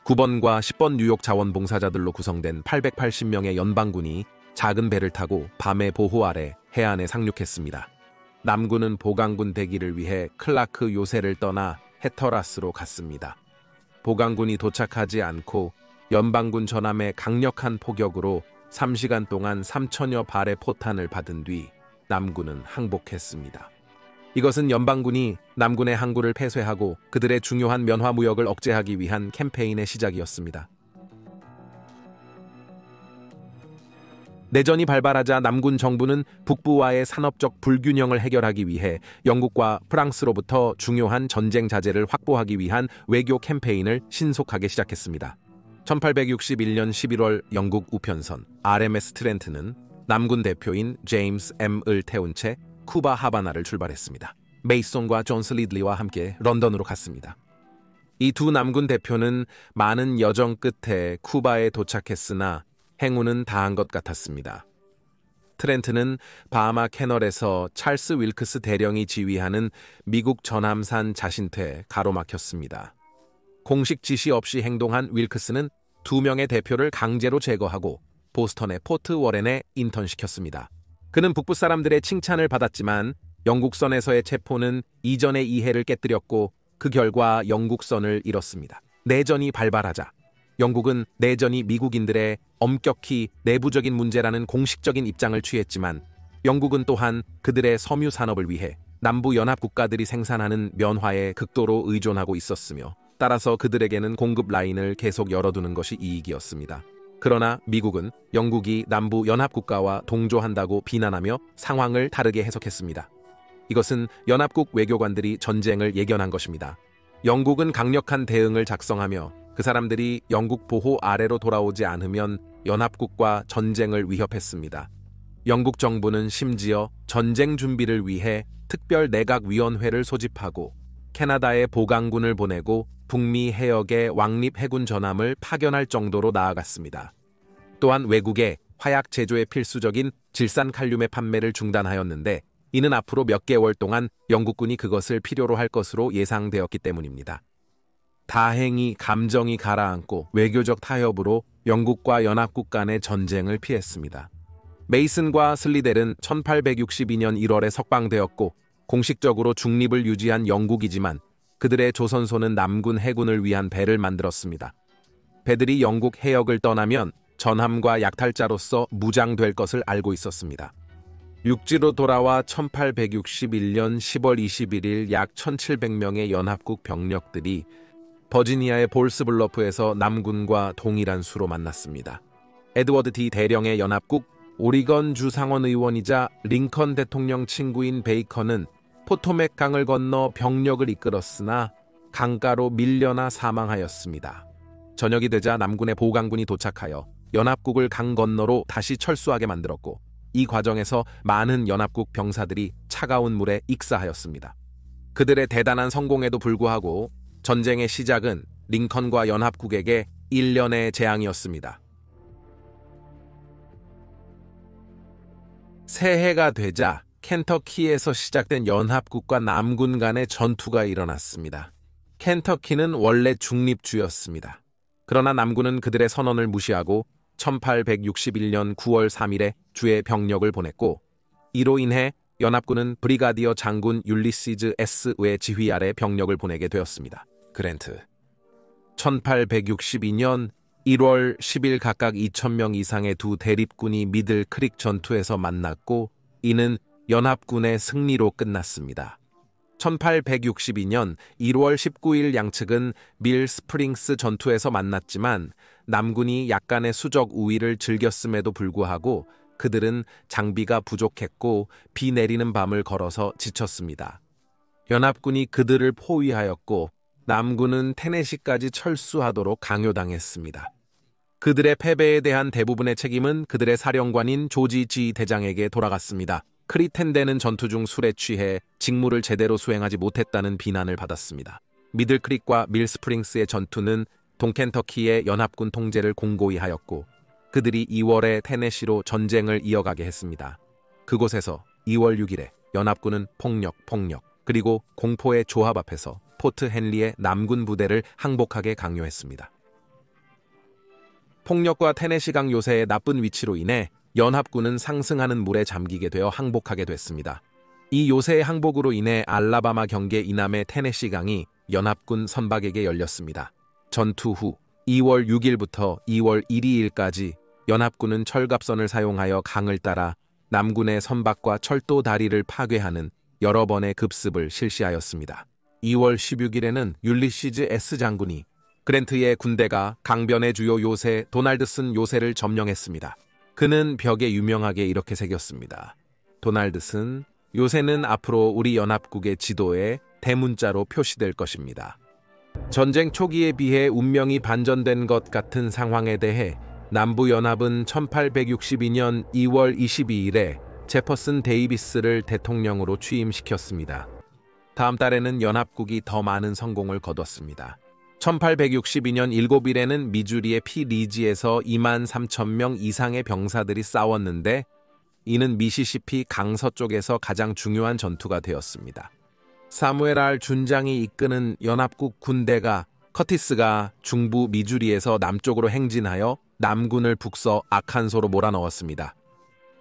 9번과 10번 뉴욕 자원봉사자들로 구성된 880명의 연방군이 작은 배를 타고 밤의 보호 아래 해안에 상륙했습니다. 남군은 보강군 대기를 위해 클라크 요새를 떠나 해터라스로 갔습니다. 보강군이 도착하지 않고 연방군 전함의 강력한 포격으로 3시간 동안 3천여 발의 포탄을 받은 뒤 남군은 항복했습니다. 이것은 연방군이 남군의 항구를 폐쇄하고 그들의 중요한 면화 무역을 억제하기 위한 캠페인의 시작이었습니다. 내전이 발발하자 남군 정부는 북부와의 산업적 불균형을 해결하기 위해 영국과 프랑스로부터 중요한 전쟁 자재를 확보하기 위한 외교 캠페인을 신속하게 시작했습니다. 1861년 11월 영국 우편선 RMS 트렌트는 남군 대표인 제임스 M을 태운 채 쿠바 하바나를 출발했습니다. 메이손과 존스 리들리와 함께 런던으로 갔습니다. 이 두 남군 대표는 많은 여정 끝에 쿠바에 도착했으나 행운은 다한 것 같았습니다. 트렌트는 바하마 캐널에서 찰스 윌크스 대령이 지휘하는 미국 전함산 자신퇴에 가로막혔습니다. 공식 지시 없이 행동한 윌크스는 2명의 대표를 강제로 제거하고 보스턴의 포트 워렌에 인턴시켰습니다. 그는 북부 사람들의 칭찬을 받았지만 영국선에서의 체포는 이전의 이해를 깨뜨렸고 그 결과 영국선을 잃었습니다. 내전이 발발하자 영국은 내전이 미국인들의 엄격히 내부적인 문제라는 공식적인 입장을 취했지만 영국은 또한 그들의 섬유 산업을 위해 남부 연합 국가들이 생산하는 면화에 극도로 의존하고 있었으며 따라서 그들에게는 공급 라인을 계속 열어두는 것이 이익이었습니다. 그러나 미국은 영국이 남부 연합 국가와 동조한다고 비난하며 상황을 다르게 해석했습니다. 이것은 연합국 외교관들이 전쟁을 예견한 것입니다. 영국은 강력한 대응을 작성하며 그 사람들이 영국 보호 아래로 돌아오지 않으면 연합국과 전쟁을 위협했습니다. 영국 정부는 심지어 전쟁 준비를 위해 특별 내각위원회를 소집하고 캐나다에 보강군을 보내고 북미 해역에 왕립 해군 전함을 파견할 정도로 나아갔습니다. 또한 외국에 화약 제조에 필수적인 질산칼륨의 판매를 중단하였는데 이는 앞으로 몇 개월 동안 영국군이 그것을 필요로 할 것으로 예상되었기 때문입니다. 다행히 감정이 가라앉고 외교적 타협으로 영국과 연합국 간의 전쟁을 피했습니다. 메이슨과 슬리델은 1862년 1월에 석방되었고 공식적으로 중립을 유지한 영국이지만 그들의 조선소는 남군 해군을 위한 배를 만들었습니다. 배들이 영국 해역을 떠나면 전함과 약탈자로서 무장될 것을 알고 있었습니다. 육지로 돌아와 1861년 10월 21일 약 1700명의 연합국 병력들이 버지니아의 볼스블러프에서 남군과 동일한 수로 만났습니다. 에드워드 D. 대령의 연합국, 오리건주 상원의원이자 링컨 대통령 친구인 베이컨은 포토맥 강을 건너 병력을 이끌었으나 강가로 밀려나 사망하였습니다. 저녁이 되자 남군의 보강군이 도착하여 연합국을 강 건너로 다시 철수하게 만들었고 이 과정에서 많은 연합국 병사들이 차가운 물에 익사하였습니다. 그들의 대단한 성공에도 불구하고 전쟁의 시작은 링컨과 연합국에게 1년의 재앙이었습니다. 새해가 되자 켄터키에서 시작된 연합국과 남군 간의 전투가 일어났습니다. 켄터키는 원래 중립주였습니다. 그러나 남군은 그들의 선언을 무시하고 1861년 9월 3일에 주의 병력을 보냈고 이로 인해 연합군은 브리가디어 장군 율리시즈 S의 지휘 아래 병력을 보내게 되었습니다. 그랜트 1862년 1월 10일 각각 2,000명 이상의 두 대립군이 미들 크릭 전투에서 만났고 이는 연합군의 승리로 끝났습니다. 1862년 1월 19일 양측은 밀 스프링스 전투에서 만났지만 남군이 약간의 수적 우위를 즐겼음에도 불구하고 그들은 장비가 부족했고 비 내리는 밤을 걸어서 지쳤습니다. 연합군이 그들을 포위하였고 남군은 테네시까지 철수하도록 강요당했습니다. 그들의 패배에 대한 대부분의 책임은 그들의 사령관인 조지 G 대장에게 돌아갔습니다. 크리텐대는 전투 중 술에 취해 직무를 제대로 수행하지 못했다는 비난을 받았습니다. 미들크릭과 밀스프링스의 전투는 동켄터키의 연합군 통제를 공고히 하였고 그들이 2월에 테네시로 전쟁을 이어가게 했습니다. 그곳에서 2월 6일에 연합군은 폭력, 그리고 공포의 조합 앞에서 포트 헨리의 남군 부대를 항복하게 강요했습니다. 폭력과 테네시강 요새의 나쁜 위치로 인해 연합군은 상승하는 물에 잠기게 되어 항복하게 됐습니다. 이 요새의 항복으로 인해 알라바마 경계 이남의 테네시강이 연합군 선박에게 열렸습니다. 전투 후 2월 6일부터 2월 12일까지 연합군은 철갑선을 사용하여 강을 따라 남군의 선박과 철도 다리를 파괴하는 여러 번의 급습을 실시하였습니다. 2월 16일에는 율리시즈 S 장군이 그랜트의 군대가 강변의 주요 요새 도날드슨 요새를 점령했습니다. 그는 벽에 유명하게 이렇게 새겼습니다. 도날드슨, 요새는 앞으로 우리 연합국의 지도에 대문자로 표시될 것입니다. 전쟁 초기에 비해 운명이 반전된 것 같은 상황에 대해 남부연합은 1862년 2월 22일에 제퍼슨 데이비스를 대통령으로 취임시켰습니다. 다음 달에는 연합국이 더 많은 성공을 거뒀습니다. 1862년 7일에는 미주리의 피리지에서 2만 3천 명 이상의 병사들이 싸웠는데 이는 미시시피 강서쪽에서 가장 중요한 전투가 되었습니다. 사무엘 R. 준장이 이끄는 연합국 군대가 커티스가 중부 미주리에서 남쪽으로 행진하여 남군을 북서 아칸소로 몰아넣었습니다.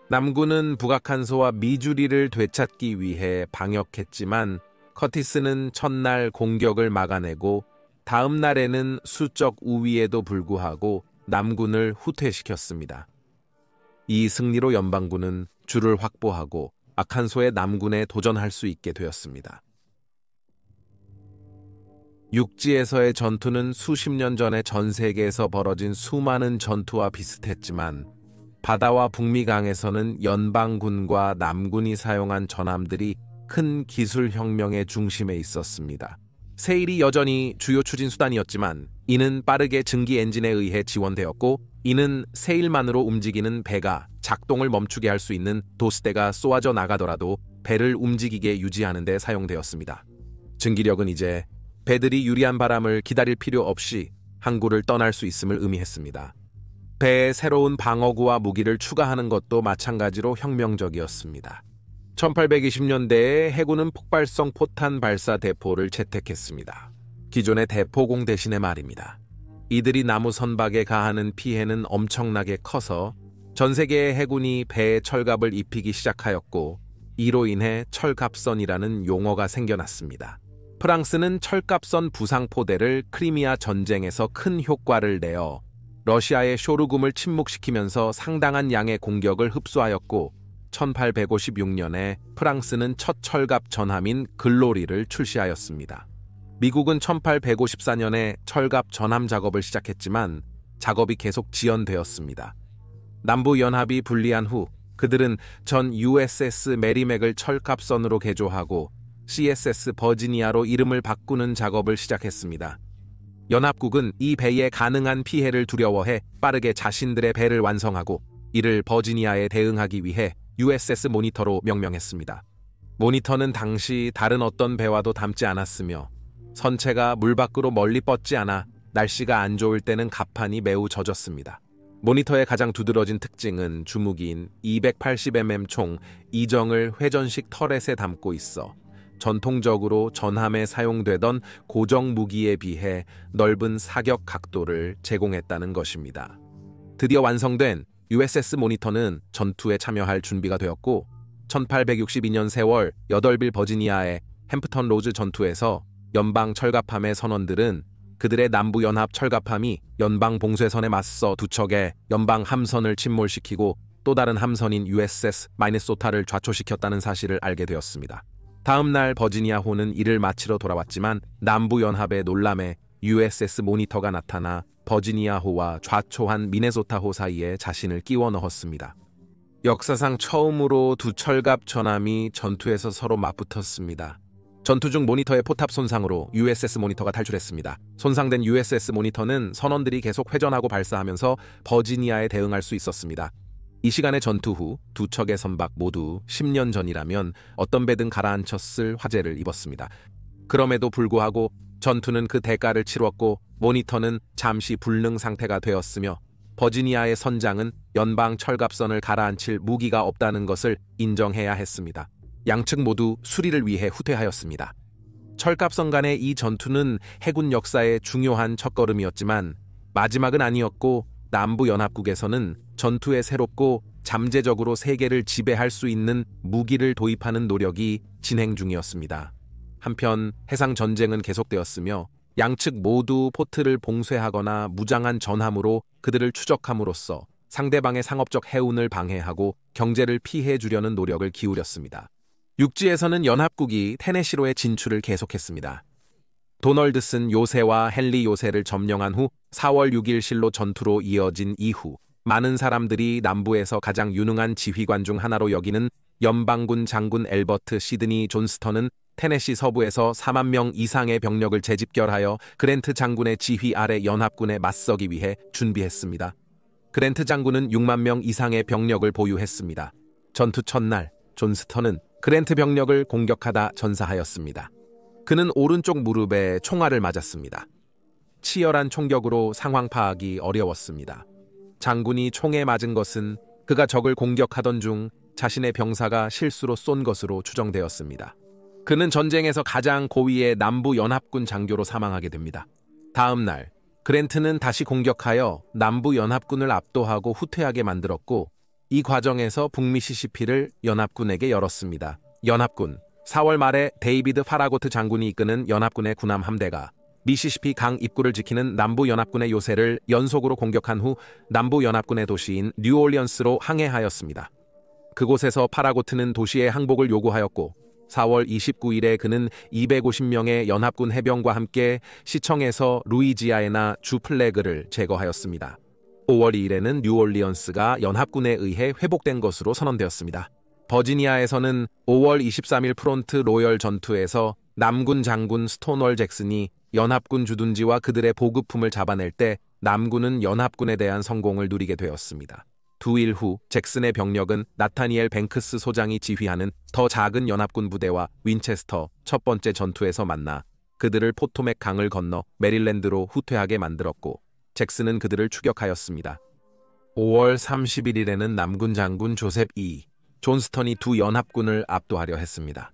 남군은 북아칸소와 미주리를 되찾기 위해 방역했지만 커티스는 첫날 공격을 막아내고 다음 날에는 수적 우위에도 불구하고 남군을 후퇴시켰습니다. 이 승리로 연방군은 주를 확보하고 아칸소의 남군에 도전할 수 있게 되었습니다. 육지에서의 전투는 수십 년 전에 전 세계에서 벌어진 수많은 전투와 비슷했지만 바다와 북미강에서는 연방군과 남군이 사용한 전함들이 큰 기술혁명의 중심에 있었습니다. 세일이 여전히 주요 추진수단이었지만 이는 빠르게 증기 엔진에 의해 지원되었고 이는 세일만으로 움직이는 배가 작동을 멈추게 할 수 있는 도스대가 쏘아져 나가더라도 배를 움직이게 유지하는 데 사용되었습니다. 증기력은 이제 배들이 유리한 바람을 기다릴 필요 없이 항구를 떠날 수 있음을 의미했습니다. 배에 새로운 방어구와 무기를 추가하는 것도 마찬가지로 혁명적이었습니다. 1820년대에 해군은 폭발성 포탄 발사 대포를 채택했습니다. 기존의 대포공 대신에 말입니다. 이들이 나무 선박에 가하는 피해는 엄청나게 커서 전 세계의 해군이 배에 철갑을 입히기 시작하였고 이로 인해 철갑선이라는 용어가 생겨났습니다. 프랑스는 철갑선 부상포대를 크리미아 전쟁에서 큰 효과를 내어 러시아의 쇼르금을 침묵시키면서 상당한 양의 공격을 흡수하였고 1856년에 프랑스는 첫 철갑 전함인 글로리를 출시하였습니다. 미국은 1854년에 철갑 전함 작업을 시작했지만 작업이 계속 지연되었습니다. 남부연합이 분리한 후 그들은 전 USS 메리맥을 철갑선으로 개조하고 CSS 버지니아로 이름을 바꾸는 작업을 시작했습니다. 연합국은 이 배에 가능한 피해를 두려워해 빠르게 자신들의 배를 완성하고 이를 버지니아에 대응하기 위해 USS 모니터로 명명했습니다. 모니터는 당시 다른 어떤 배와도 닮지 않았으며 선체가 물 밖으로 멀리 뻗지 않아 날씨가 안 좋을 때는 갑판이 매우 젖었습니다. 모니터의 가장 두드러진 특징은 주무기인 280mm 총 2정을 회전식 터렛에 담고 있어 전통적으로 전함에 사용되던 고정 무기에 비해 넓은 사격 각도를 제공했다는 것입니다. 드디어 완성된 USS 모니터는 전투에 참여할 준비가 되었고 1862년 4월 8일 버지니아의 햄프턴 로즈 전투에서 연방 철갑함의 선원들은 그들의 남부연합 철갑함이 연방 봉쇄선에 맞서 두 척의 연방 함선을 침몰시키고 또 다른 함선인 USS 마이네소타를 좌초시켰다는 사실을 알게 되었습니다. 다음 날 버지니아호는 일을 마치러 돌아왔지만 남부연합의 놀람에 USS 모니터가 나타나 버지니아호와 좌초한 미네소타호 사이에 자신을 끼워 넣었습니다. 역사상 처음으로 두 철갑 전함이 전투에서 서로 맞붙었습니다. 전투 중 모니터의 포탑 손상으로 USS 모니터가 탈출했습니다. 손상된 USS 모니터는 선원들이 계속 회전하고 발사하면서 버지니아에 대응할 수 있었습니다. 이 시간의 전투 후 두 척의 선박 모두 10년 전이라면 어떤 배든 가라앉혔을 화제를 입었습니다. 그럼에도 불구하고 전투는 그 대가를 치렀고 모니터는 잠시 불능 상태가 되었으며 버지니아의 선장은 연방 철갑선을 가라앉힐 무기가 없다는 것을 인정해야 했습니다. 양측 모두 수리를 위해 후퇴하였습니다. 철갑선 간의 이 전투는 해군 역사의 중요한 첫걸음이었지만 마지막은 아니었고 남부연합국에서는 전투에 새롭고 잠재적으로 세계를 지배할 수 있는 무기를 도입하는 노력이 진행 중이었습니다. 한편 해상 전쟁은 계속되었으며 양측 모두 포트를 봉쇄하거나 무장한 전함으로 그들을 추적함으로써 상대방의 상업적 해운을 방해하고 경제를 피해 주려는 노력을 기울였습니다. 육지에서는 연합국이 테네시로의 진출을 계속했습니다. 도널드슨 요새와 헨리 요새를 점령한 후 4월 6일 실로 전투로 이어진 이후 많은 사람들이 남부에서 가장 유능한 지휘관 중 하나로 여기는 연방군 장군 엘버트 시드니 존스턴은 테네시 서부에서 4만 명 이상의 병력을 재집결하여 그랜트 장군의 지휘 아래 연합군에 맞서기 위해 준비했습니다. 그랜트 장군은 6만 명 이상의 병력을 보유했습니다. 전투 첫날 존스턴은 그랜트 병력을 공격하다 전사하였습니다. 그는 오른쪽 무릎에 총알을 맞았습니다. 치열한 총격으로 상황 파악이 어려웠습니다. 장군이 총에 맞은 것은 그가 적을 공격하던 중 자신의 병사가 실수로 쏜 것으로 추정되었습니다. 그는 전쟁에서 가장 고위의 남부연합군 장교로 사망하게 됩니다. 다음 날 그랜트는 다시 공격하여 남부연합군을 압도하고 후퇴하게 만들었고 이 과정에서 북미시시피를 연합군에게 열었습니다. 연합군 4월 말에 데이비드 파라고트 장군이 이끄는 연합군의 군함 함대가 미시시피 강 입구를 지키는 남부연합군의 요새를 연속으로 공격한 후 남부연합군의 도시인 뉴올리언스로 항해하였습니다. 그곳에서 파라고트는 도시의 항복을 요구하였고 4월 29일에 그는 250명의 연합군 해병과 함께 시청에서 루이지아나 주 플래그를 제거하였습니다. 5월 2일에는 뉴올리언스가 연합군에 의해 회복된 것으로 선언되었습니다. 버지니아에서는 5월 23일 프론트 로열 전투에서 남군 장군 스톤월 잭슨이 연합군 주둔지와 그들의 보급품을 잡아낼 때 남군은 연합군에 대한 성공을 누리게 되었습니다. 2일 후 잭슨의 병력은 나타니엘 뱅크스 소장이 지휘하는 더 작은 연합군 부대와 윈체스터 첫 번째 전투에서 만나 그들을 포토맥 강을 건너 메릴랜드로 후퇴하게 만들었고 잭슨은 그들을 추격하였습니다. 5월 31일에는 남군 장군 조셉 E. 존스턴이 두 연합군을 압도하려 했습니다.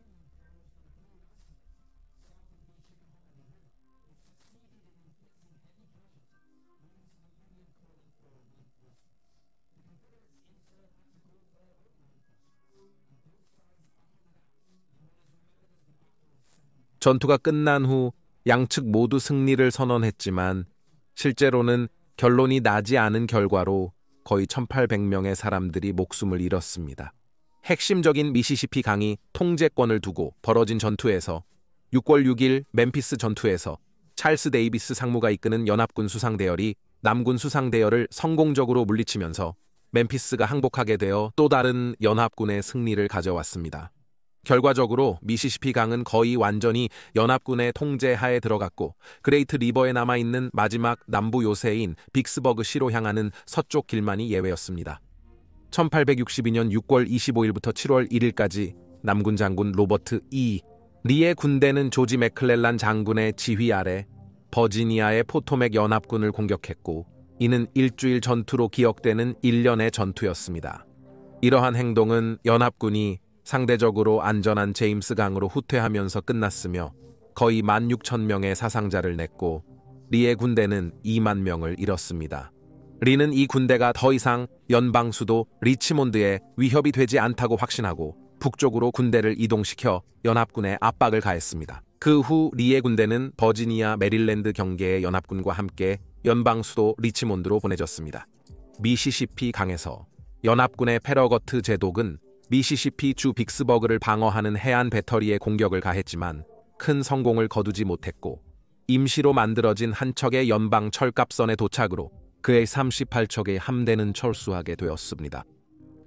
전투가 끝난 후 양측 모두 승리를 선언했지만 실제로는 결론이 나지 않은 결과로 거의 1,800명의 사람들이 목숨을 잃었습니다. 핵심적인 미시시피 강이 통제권을 두고 벌어진 전투에서 6월 6일 멤피스 전투에서 찰스 데이비스 상무가 이끄는 연합군 수상대열이 남군 수상대열을 성공적으로 물리치면서 멤피스가 항복하게 되어 또 다른 연합군의 승리를 가져왔습니다. 결과적으로 미시시피 강은 거의 완전히 연합군의 통제하에 들어갔고 그레이트 리버에 남아있는 마지막 남부 요새인 빅스버그 시로 향하는 서쪽 길만이 예외였습니다. 1862년 6월 25일부터 7월 1일까지 남군 장군 로버트 E. 리의 군대는 조지 맥클렐란 장군의 지휘 아래 버지니아의 포토맥 연합군을 공격했고 이는 일주일 전투로 기억되는 일련의 전투였습니다. 이러한 행동은 연합군이 상대적으로 안전한 제임스 강으로 후퇴하면서 끝났으며 거의 16,000명의 사상자를 냈고 리의 군대는 2만 명을 잃었습니다. 리는 이 군대가 더 이상 연방 수도 리치몬드에 위협이 되지 않다고 확신하고 북쪽으로 군대를 이동시켜 연합군에 압박을 가했습니다. 그 후 리의 군대는 버지니아 메릴랜드 경계의 연합군과 함께 연방 수도 리치몬드로 보내졌습니다. 미시시피 강에서 연합군의 페러거트 제독은 미시시피 주 빅스버그를 방어하는 해안 배터리에 공격을 가했지만 큰 성공을 거두지 못했고 임시로 만들어진 한 척의 연방 철갑선의 도착으로 그의 38척의 함대는 철수하게 되었습니다.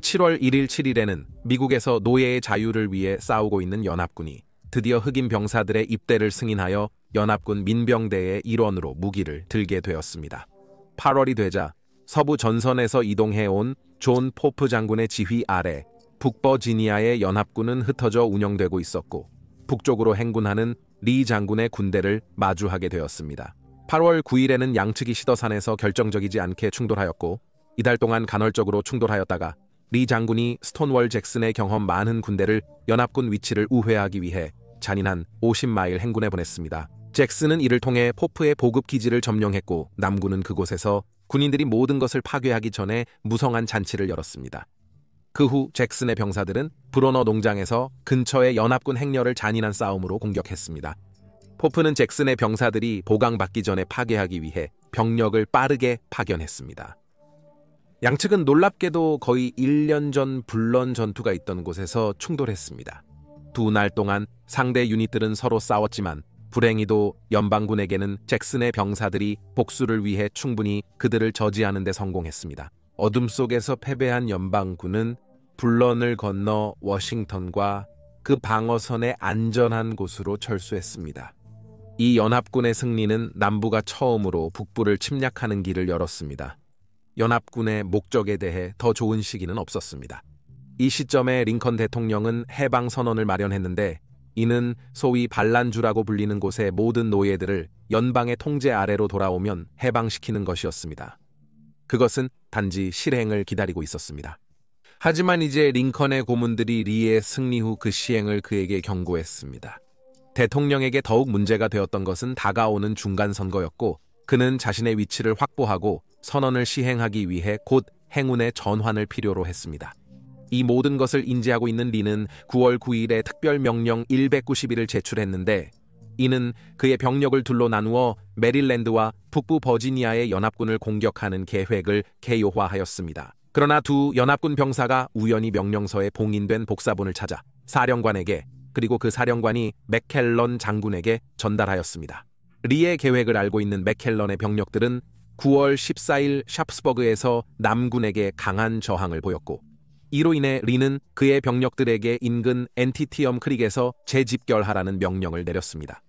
7월 1일 7일에는 미국에서 노예의 자유를 위해 싸우고 있는 연합군이 드디어 흑인 병사들의 입대를 승인하여 연합군 민병대의 일원으로 무기를 들게 되었습니다. 8월이 되자 서부 전선에서 이동해온 존 포프 장군의 지휘 아래 북버지니아의 연합군은 흩어져 운영되고 있었고 북쪽으로 행군하는 리 장군의 군대를 마주하게 되었습니다. 8월 9일에는 양측이 시더산에서 결정적이지 않게 충돌하였고 이달 동안 간헐적으로 충돌하였다가 리 장군이 스톤월 잭슨의 경험 많은 군대를 연합군 위치를 우회하기 위해 잔인한 50마일 행군에 보냈습니다. 잭슨은 이를 통해 포프의 보급기지를 점령했고 남군은 그곳에서 군인들이 모든 것을 파괴하기 전에 무성한 잔치를 열었습니다. 그 후 잭슨의 병사들은 브로너 농장에서 근처의 연합군 행렬을 잔인한 싸움으로 공격했습니다. 포프는 잭슨의 병사들이 보강받기 전에 파괴하기 위해 병력을 빠르게 파견했습니다. 양측은 놀랍게도 거의 1년 전 불런 전투가 있던 곳에서 충돌했습니다. 2날 동안 상대 유닛들은 서로 싸웠지만 불행히도 연방군에게는 잭슨의 병사들이 복수를 위해 충분히 그들을 저지하는 데 성공했습니다. 어둠 속에서 패배한 연방군은 불런을 건너 워싱턴과 그 방어선의 안전한 곳으로 철수했습니다. 이 연합군의 승리는 남부가 처음으로 북부를 침략하는 길을 열었습니다. 연합군의 목적에 대해 더 좋은 시기는 없었습니다. 이 시점에 링컨 대통령은 해방선언을 마련했는데 이는 소위 반란주라고 불리는 곳의 모든 노예들을 연방의 통제 아래로 돌아오면 해방시키는 것이었습니다. 그것은 단지 실행을 기다리고 있었습니다. 하지만 이제 링컨의 고문들이 리의 승리 후 그 시행을 그에게 경고했습니다. 대통령에게 더욱 문제가 되었던 것은 다가오는 중간선거였고 그는 자신의 위치를 확보하고 선언을 시행하기 위해 곧 행운의 전환을 필요로 했습니다. 이 모든 것을 인지하고 있는 리는 9월 9일에 특별명령 191을 제출했는데 이는 그의 병력을 둘로 나누어 메릴랜드와 북부 버지니아의 연합군을 공격하는 계획을 개요화하였습니다. 그러나 두 연합군 병사가 우연히 명령서에 봉인된 복사본을 찾아 사령관에게 그리고 그 사령관이 맥켈런 장군에게 전달하였습니다. 리의 계획을 알고 있는 맥켈런의 병력들은 9월 14일 샤프스버그에서 남군에게 강한 저항을 보였고 이로 인해 리는 그의 병력들에게 인근 엔티티엄 크릭에서 재집결하라는 명령을 내렸습니다.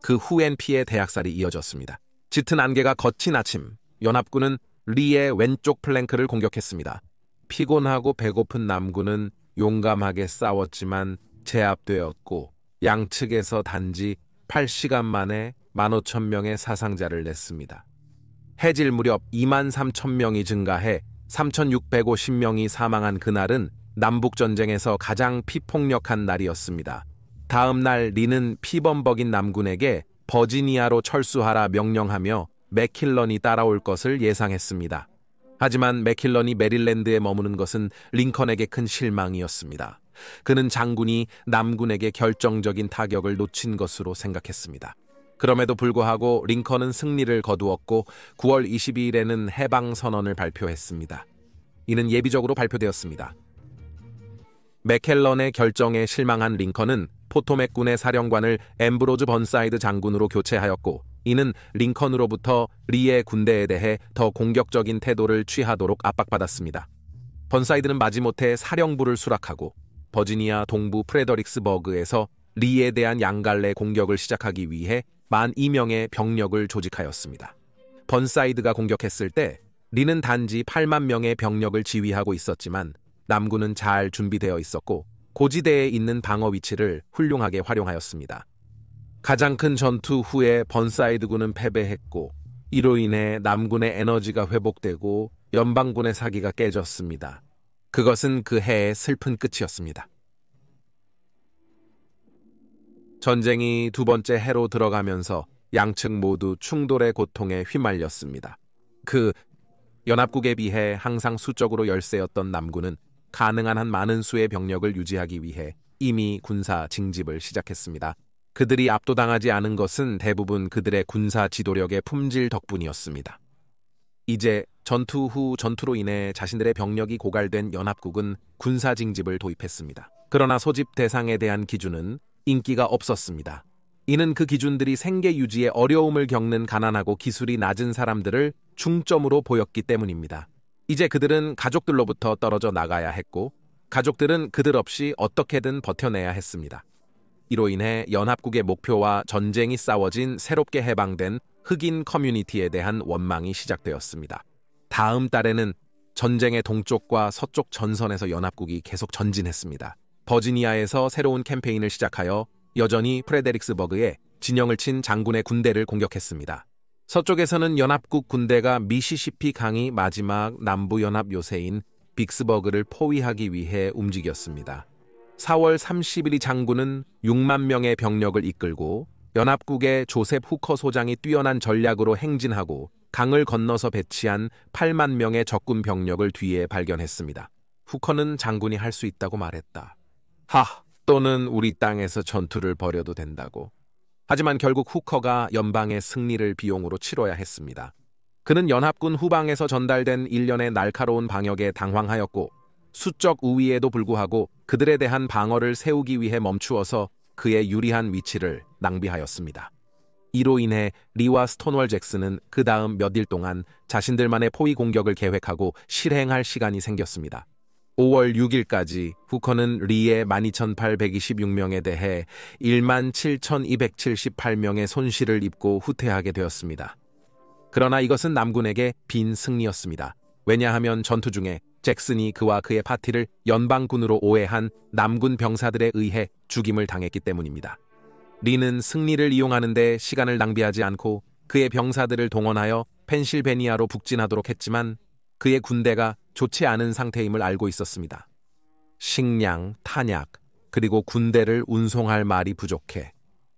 그 후엔 피해 대학살이 이어졌습니다. 짙은 안개가 거친 아침, 연합군은 리의 왼쪽 플랭크를 공격했습니다. 피곤하고 배고픈 남군은 용감하게 싸웠지만 제압되었고 양측에서 단지 8시간 만에 15,000명의 사상자를 냈습니다. 해질 무렵 23,000명이 증가해 3,650명이 사망한 그날은 남북전쟁에서 가장 피폭력한 날이었습니다. 다음 날 리는 피범벅인 남군에게 버지니아로 철수하라 명령하며 맥킬런이 따라올 것을 예상했습니다. 하지만 맥킬런이 메릴랜드에 머무는 것은 링컨에게 큰 실망이었습니다. 그는 장군이 남군에게 결정적인 타격을 놓친 것으로 생각했습니다. 그럼에도 불구하고 링컨은 승리를 거두었고 9월 22일에는 해방선언을 발표했습니다. 이는 예비적으로 발표되었습니다. 맥켈런의 결정에 실망한 링컨은 포토맥군의 사령관을 엠브로즈 번사이드 장군으로 교체하였고 이는 링컨으로부터 리의 군대에 대해 더 공격적인 태도를 취하도록 압박받았습니다. 번사이드는 마지못해 사령부를 수락하고 버지니아 동부 프레더릭스버그에서 리에 대한 양갈래 공격을 시작하기 위해 12,000명의 병력을 조직하였습니다. 번사이드가 공격했을 때 리는 단지 8만 명의 병력을 지휘하고 있었지만 남군은 잘 준비되어 있었고 고지대에 있는 방어 위치를 훌륭하게 활용하였습니다. 가장 큰 전투 후에 번사이드군은 패배했고 이로 인해 남군의 에너지가 회복되고 연방군의 사기가 깨졌습니다. 그것은 그 해의 슬픈 끝이었습니다. 전쟁이 두 번째 해로 들어가면서 양측 모두 충돌의 고통에 휘말렸습니다. 그 연합국에 비해 항상 수적으로 열세였던 남군은 가능한 한 많은 수의 병력을 유지하기 위해 이미 군사 징집을 시작했습니다. 그들이 압도당하지 않은 것은 대부분 그들의 군사 지도력의 품질 덕분이었습니다. 이제 전투 후 전투로 인해 자신들의 병력이 고갈된 연합국은 군사 징집을 도입했습니다. 그러나 소집 대상에 대한 기준은 인기가 없었습니다. 이는 그 기준들이 생계 유지에 어려움을 겪는 가난하고 기술이 낮은 사람들을 중점으로 보였기 때문입니다. 이제 그들은 가족들로부터 떨어져 나가야 했고 가족들은 그들 없이 어떻게든 버텨내야 했습니다. 이로 인해 연합국의 목표와 전쟁이 싸워진 새롭게 해방된 흑인 커뮤니티에 대한 원망이 시작되었습니다. 다음 달에는 전쟁의 동쪽과 서쪽 전선에서 연합국이 계속 전진했습니다. 버지니아에서 새로운 캠페인을 시작하여 여전히 프레데릭스버그에 진영을 친 장군의 군대를 공격했습니다. 서쪽에서는 연합국 군대가 미시시피 강이 마지막 남부연합 요새인 빅스버그를 포위하기 위해 움직였습니다. 4월 30일 장군은 6만 명의 병력을 이끌고 연합국의 조셉 후커 소장이 뛰어난 전략으로 행진하고 강을 건너서 배치한 8만 명의 적군 병력을 뒤에 발견했습니다. 후커는 장군이 할 수 있다고 말했다. 또는 우리 땅에서 전투를 벌여도 된다고. 하지만 결국 후커가 연방의 승리를 비용으로 치러야 했습니다. 그는 연합군 후방에서 전달된 일련의 날카로운 방역에 당황하였고 수적 우위에도 불구하고 그들에 대한 방어를 세우기 위해 멈추어서 그의 유리한 위치를 낭비하였습니다. 이로 인해 리와 스톤월 잭슨은 그 다음 몇 일 동안 자신들만의 포위 공격을 계획하고 실행할 시간이 생겼습니다. 5월 6일까지 후커는 리의 12,826명에 대해 17,278명의 손실을 입고 후퇴하게 되었습니다. 그러나 이것은 남군에게 빈 승리였습니다. 왜냐하면 전투 중에 잭슨이 그와 그의 파티를 연방군으로 오해한 남군 병사들에 의해 죽임을 당했기 때문입니다. 리는 승리를 이용하는 데 시간을 낭비하지 않고 그의 병사들을 동원하여 펜실베니아로 북진하도록 했지만 그의 군대가 좋지 않은 상태임을 알고 있었습니다. 식량, 탄약, 그리고 군대를 운송할 말이 부족해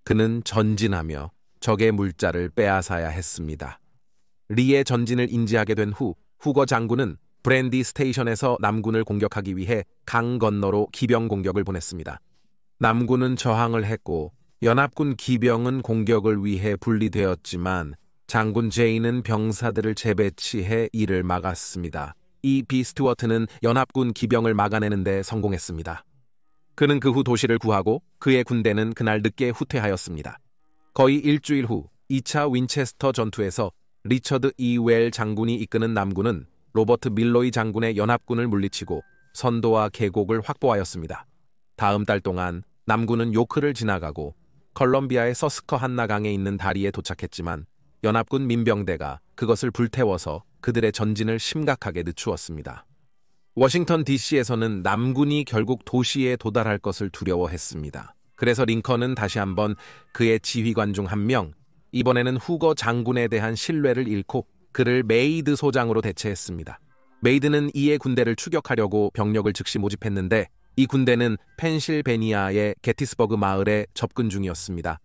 그는 전진하며 적의 물자를 빼앗아야 했습니다. 리의 전진을 인지하게 된 후 후거 장군은 브랜디 스테이션에서 남군을 공격하기 위해 강 건너로 기병 공격을 보냈습니다. 남군은 저항을 했고 연합군 기병은 공격을 위해 분리되었지만 장군 제이는 병사들을 재배치해 이를 막았습니다. E.B. 스튜어트는 연합군 기병을 막아내는 데 성공했습니다. 그는 그 후 도시를 구하고 그의 군대는 그날 늦게 후퇴하였습니다. 거의 일주일 후 2차 윈체스터 전투에서 리처드 E. 웰 장군이 이끄는 남군은 로버트 밀로이 장군의 연합군을 물리치고 선도와 계곡을 확보하였습니다. 다음 달 동안 남군은 요크를 지나가고 컬럼비아의 서스커 한나강에 있는 다리에 도착했지만 연합군 민병대가 그것을 불태워서 그들의 전진을 심각하게 늦추었습니다. 워싱턴 DC에서는 남군이 결국 도시에 도달할 것을 두려워했습니다. 그래서 링컨은 다시 한번 그의 지휘관 중 한 명, 이번에는 후거 장군에 대한 신뢰를 잃고 그를 메이드 소장으로 대체했습니다. 메이드는 이의 군대를 추격하려고 병력을 즉시 모집했는데 이 군대는 펜실베니아의 게티스버그 마을에 접근 중이었습니다.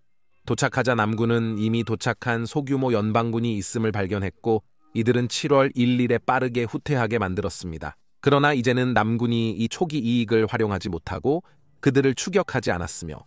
도착하자 남군은 이미 도착한 소규모 연방군이 있음을 발견했고 이들은 7월 1일에 빠르게 후퇴하게 만들었습니다. 그러나 이제는 남군이 이 초기 이익을 활용하지 못하고 그들을 추격하지 않았으며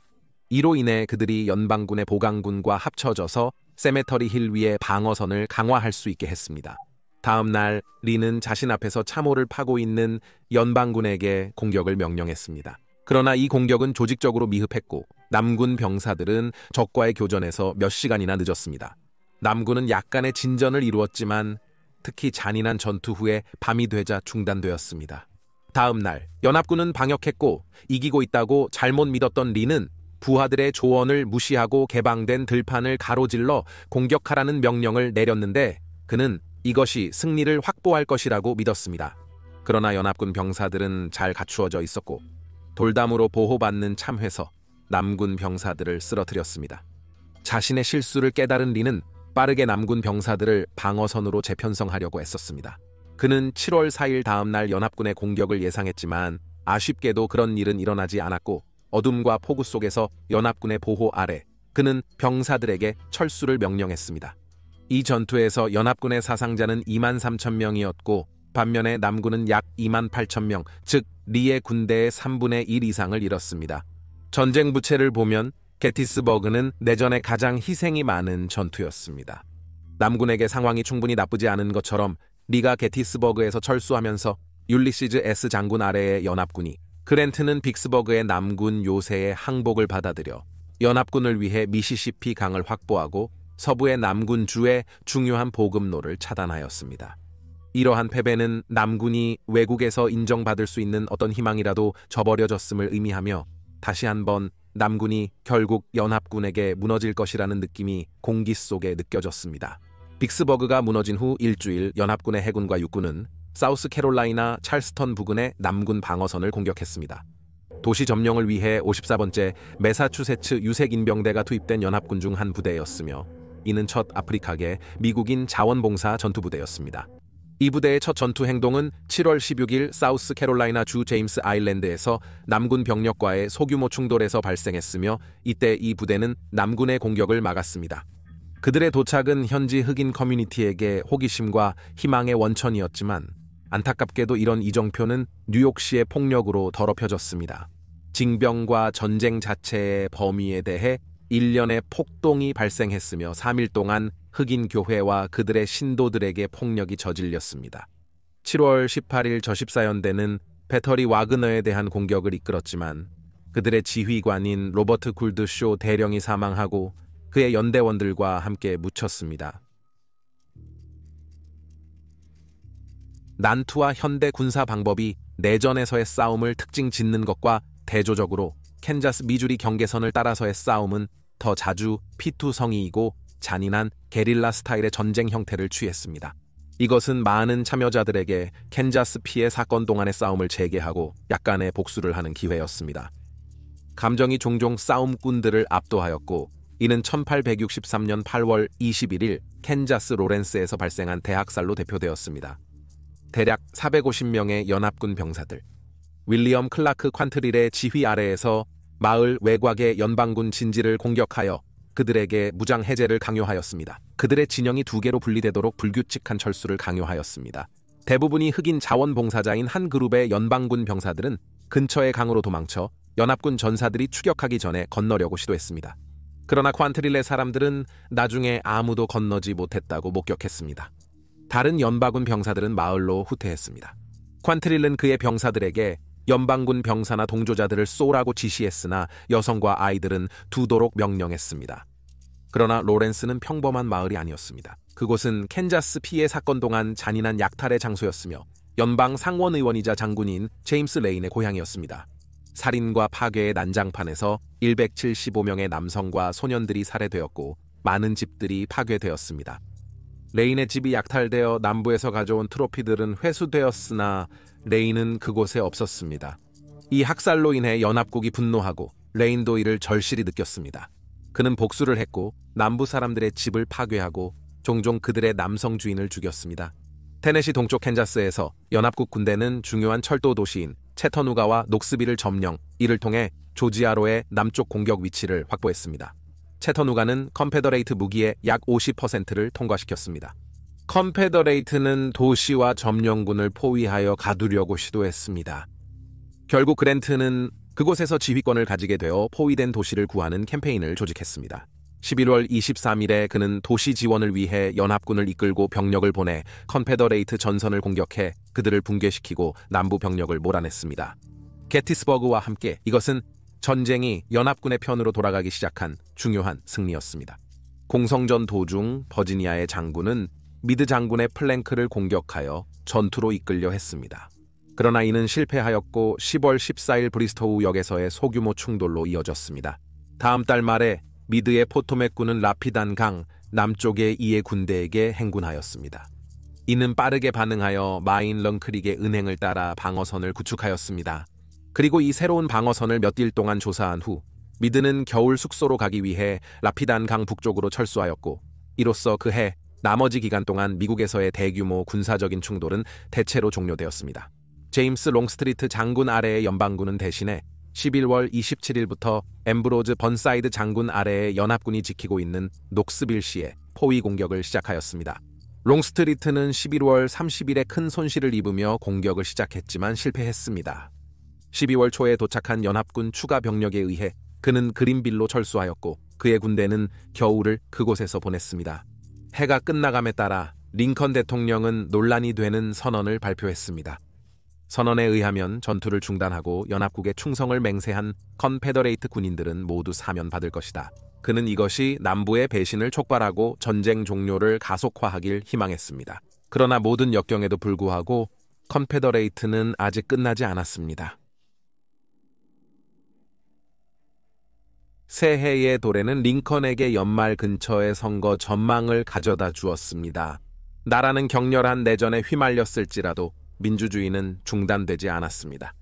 이로 인해 그들이 연방군의 보강군과 합쳐져서 세메터리 힐 위의 방어선을 강화할 수 있게 했습니다. 다음 날 리는 자신 앞에서 참호를 파고 있는 연방군에게 공격을 명령했습니다. 그러나 이 공격은 조직적으로 미흡했고 남군 병사들은 적과의 교전에서 몇 시간이나 늦었습니다. 남군은 약간의 진전을 이루었지만 특히 잔인한 전투 후에 밤이 되자 중단되었습니다. 다음 날 연합군은 방역했고 이기고 있다고 잘못 믿었던 리는 부하들의 조언을 무시하고 개방된 들판을 가로질러 공격하라는 명령을 내렸는데 그는 이것이 승리를 확보할 것이라고 믿었습니다. 그러나 연합군 병사들은 잘 갖추어져 있었고 돌담으로 보호받는 참회서 남군 병사들을 쓰러뜨렸습니다. 자신의 실수를 깨달은 리는 빠르게 남군 병사들을 방어선으로 재편성하려고 애썼습니다. 그는 7월 4일 다음 날 연합군의 공격을 예상했지만 아쉽게도 그런 일은 일어나지 않았고 어둠과 폭우 속에서 연합군의 보호 아래 그는 병사들에게 철수를 명령했습니다. 이 전투에서 연합군의 사상자는 23,000명이었고 반면에 남군은 약 28,000명, 즉 리의 군대의 3분의 1 이상을 잃었습니다. 전쟁 부채를 보면 게티스버그는 내전에 가장 희생이 많은 전투였습니다. 남군에게 상황이 충분히 나쁘지 않은 것처럼 리가 게티스버그에서 철수하면서 율리시즈 S 장군 아래의 연합군이 그랜트는 빅스버그의 남군 요새의 항복을 받아들여 연합군을 위해 미시시피 강을 확보하고 서부의 남군 주의 중요한 보급로를 차단하였습니다. 이러한 패배는 남군이 외국에서 인정받을 수 있는 어떤 희망이라도 저버려졌음을 의미하며 다시 한번 남군이 결국 연합군에게 무너질 것이라는 느낌이 공기 속에 느껴졌습니다. 빅스버그가 무너진 후 일주일 연합군의 해군과 육군은 사우스캐롤라이나 찰스턴 부근의 남군 방어선을 공격했습니다. 도시 점령을 위해 54번째 매사추세츠 유색인병대가 투입된 연합군 중 한 부대였으며 이는 첫 아프리카계 미국인 자원봉사 전투부대였습니다. 이 부대의 첫 전투 행동은 7월 16일 사우스캐롤라이나 주 제임스 아일랜드에서 남군 병력과의 소규모 충돌에서 발생했으며 이때 이 부대는 남군의 공격을 막았습니다. 그들의 도착은 현지 흑인 커뮤니티에게 호기심과 희망의 원천이었지만 안타깝게도 이런 이정표는 뉴욕시의 폭력으로 더럽혀졌습니다. 징병과 전쟁 자체의 범위에 대해 일련의 폭동이 발생했으며 3일 동안 흑인 교회와 그들의 신도들에게 폭력이 저질렸습니다. 7월 18일 저14연대는 배터리 와그너에 대한 공격을 이끌었지만 그들의 지휘관인 로버트 굴드쇼 대령이 사망하고 그의 연대원들과 함께 묻혔습니다. 난투와 현대 군사 방법이 내전에서의 싸움을 특징 짓는 것과 대조적으로 캔자스 미주리 경계선을 따라서의 싸움은 더 자주 피투성이이고 잔인한 게릴라 스타일의 전쟁 형태를 취했습니다. 이것은 많은 참여자들에게 캔자스 피해 사건 동안의 싸움을 재개하고 약간의 복수를 하는 기회였습니다. 감정이 종종 싸움꾼들을 압도하였고 이는 1863년 8월 21일 캔자스 로렌스에서 발생한 대학살로 대표되었습니다. 대략 450명의 연합군 병사들, 윌리엄 클라크 퀀트릴의 지휘 아래에서 마을 외곽의 연방군 진지를 공격하여 그들에게 무장 해제를 강요하였습니다. 그들의 진영이 두 개로 분리되도록 불규칙한 철수를 강요하였습니다. 대부분이 흑인 자원봉사자인 한 그룹의 연방군 병사들은 근처의 강으로 도망쳐 연합군 전사들이 추격하기 전에 건너려고 시도했습니다. 그러나 퀀트릴의 사람들은 나중에 아무도 건너지 못했다고 목격했습니다. 다른 연방군 병사들은 마을로 후퇴했습니다. 퀀트릴은 그의 병사들에게 연방군 병사나 동조자들을 쏘라고 지시했으나 여성과 아이들은 두도록 명령했습니다. 그러나 로렌스는 평범한 마을이 아니었습니다. 그곳은 캔자스 피해 사건 동안 잔인한 약탈의 장소였으며 연방 상원의원이자 장군인 제임스 레인의 고향이었습니다. 살인과 파괴의 난장판에서 175명의 남성과 소년들이 살해되었고 많은 집들이 파괴되었습니다. 레인의 집이 약탈되어 남부에서 가져온 트로피들은 회수되었으나 레인은 그곳에 없었습니다. 이 학살로 인해 연합국이 분노하고 레인도 이를 절실히 느꼈습니다. 그는 복수를 했고 남부 사람들의 집을 파괴하고 종종 그들의 남성 주인을 죽였습니다. 테네시 동쪽 캔자스에서 연합국 군대는 중요한 철도 도시인 채터누가와 녹스빌을 점령, 이를 통해 조지아로의 남쪽 공격 위치를 확보했습니다. 채터누가는 컨페더레이트 무기의 약 50%를 통과시켰습니다. 컨페더레이트는 도시와 점령군을 포위하여 가두려고 시도했습니다. 결국 그랜트는 그곳에서 지휘권을 가지게 되어 포위된 도시를 구하는 캠페인을 조직했습니다. 11월 23일에 그는 도시 지원을 위해 연합군을 이끌고 병력을 보내 컨페더레이트 전선을 공격해 그들을 붕괴시키고 남부 병력을 몰아냈습니다. 게티스버그와 함께 이것은 전쟁이 연합군의 편으로 돌아가기 시작한 중요한 승리였습니다. 공성전 도중 버지니아의 장군은 미드 장군의 플랭크를 공격하여 전투로 이끌려 했습니다. 그러나 이는 실패하였고 10월 14일 브리스토우 역에서의 소규모 충돌로 이어졌습니다. 다음 달 말에 미드의 포토맥군은 라피단 강 남쪽의 이의 군대에게 행군하였습니다. 이는 빠르게 반응하여 마인 렁크릭의 은행을 따라 방어선을 구축하였습니다. 그리고 이 새로운 방어선을 몇 일 동안 조사한 후 미드는 겨울 숙소로 가기 위해 라피단 강 북쪽으로 철수하였고 이로써 그해 나머지 기간 동안 미국에서의 대규모 군사적인 충돌은 대체로 종료되었습니다. 제임스 롱스트리트 장군 아래의 연방군은 대신에 11월 27일부터 엠브로즈 번사이드 장군 아래의 연합군이 지키고 있는 녹스빌시에 포위 공격을 시작하였습니다. 롱스트리트는 11월 30일에 큰 손실을 입으며 공격을 시작했지만 실패했습니다. 12월 초에 도착한 연합군 추가 병력에 의해 그는 그린빌로 철수하였고 그의 군대는 겨울을 그곳에서 보냈습니다. 해가 끝나감에 따라 링컨 대통령은 논란이 되는 선언을 발표했습니다. 선언에 의하면 전투를 중단하고 연합국의 충성을 맹세한 컨페더레이트 군인들은 모두 사면받을 것이다. 그는 이것이 남부의 배신을 촉발하고 전쟁 종료를 가속화하길 희망했습니다. 그러나 모든 역경에도 불구하고 컨페더레이트는 아직 끝나지 않았습니다. 새해의 도래는 링컨에게 연말 근처의 선거 전망을 가져다 주었습니다. 나라는 격렬한 내전에 휘말렸을지라도 민주주의는 중단되지 않았습니다.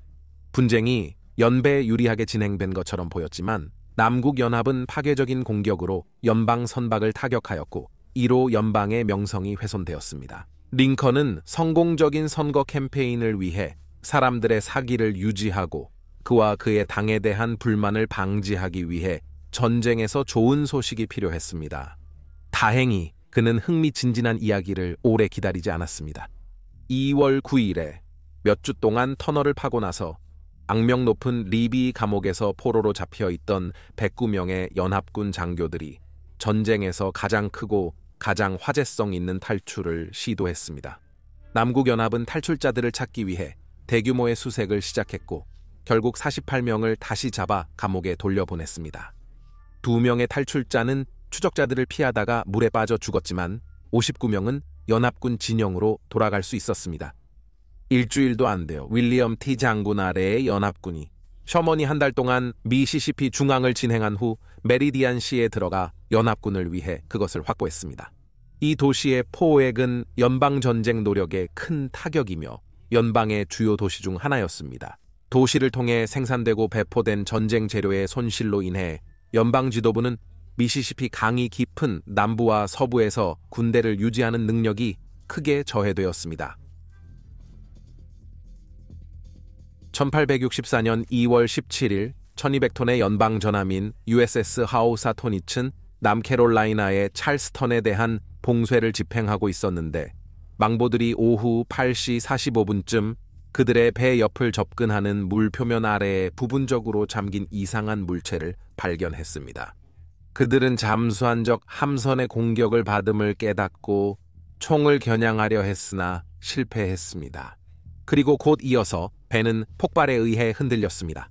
분쟁이 연배에 유리하게 진행된 것처럼 보였지만 남국연합은 파괴적인 공격으로 연방 선박을 타격하였고 이로 연방의 명성이 훼손되었습니다. 링컨은 성공적인 선거 캠페인을 위해 사람들의 사기를 유지하고 그와 그의 당에 대한 불만을 방지하기 위해 전쟁에서 좋은 소식이 필요했습니다. 다행히 그는 흥미진진한 이야기를 오래 기다리지 않았습니다. 2월 9일에 몇 주 동안 터널을 파고 나서 악명 높은 리비 감옥에서 포로로 잡혀있던 109명의 연합군 장교들이 전쟁에서 가장 크고 가장 화제성 있는 탈출을 시도했습니다. 남국연합은 탈출자들을 찾기 위해 대규모의 수색을 시작했고 결국 48명을 다시 잡아 감옥에 돌려보냈습니다. 2명의 탈출자는 추적자들을 피하다가 물에 빠져 죽었지만 59명은 연합군 진영으로 돌아갈 수 있었습니다. 일주일도 안 돼요. 윌리엄 T 장군 아래의 연합군이 셔먼이 한 달 동안 미시시피 중앙을 진행한 후 메리디안시에 들어가 연합군을 위해 그것을 확보했습니다. 이 도시의 포획은 연방전쟁 노력에 큰 타격이며 연방의 주요 도시 중 하나였습니다. 도시를 통해 생산되고 배포된 전쟁 재료의 손실로 인해 연방 지도부는 미시시피 강이 깊은 남부와 서부에서 군대를 유지하는 능력이 크게 저해되었습니다. 1864년 2월 17일 1200톤의 연방 전함인 USS 하우사토니츠는 남캐롤라이나의 찰스턴에 대한 봉쇄를 집행하고 있었는데 망보들이 오후 8시 45분쯤 그들의 배 옆을 접근하는 물 표면 아래에 부분적으로 잠긴 이상한 물체를 발견했습니다. 그들은 잠수한 적 함선의 공격을 받음을 깨닫고 총을 겨냥하려 했으나 실패했습니다. 그리고 곧 이어서 배는 폭발에 의해 흔들렸습니다.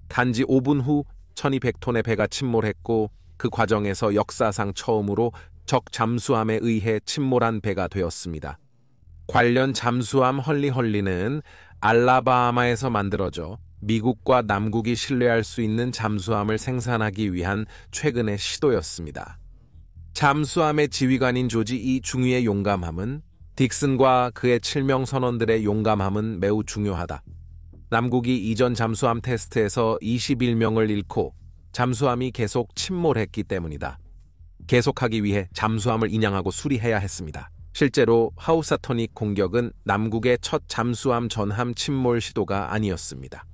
단지 5분 후 1200톤의 배가 침몰했고 그 과정에서 역사상 처음으로 적 잠수함에 의해 침몰한 배가 되었습니다. 관련 잠수함 헐리헐리는 알라바마에서 만들어져 미국과 남국이 신뢰할 수 있는 잠수함을 생산하기 위한 최근의 시도였습니다. 잠수함의 지휘관인 조지 E. 중위의 용감함은 딕슨과 그의 7명 선원들의 용감함은 매우 중요하다. 남국이 이전 잠수함 테스트에서 21명을 잃고 잠수함이 계속 침몰했기 때문이다. 계속하기 위해 잠수함을 인양하고 수리해야 했습니다. 실제로 하우사토닉 공격은 남국의 첫 잠수함 전함 침몰 시도가 아니었습니다.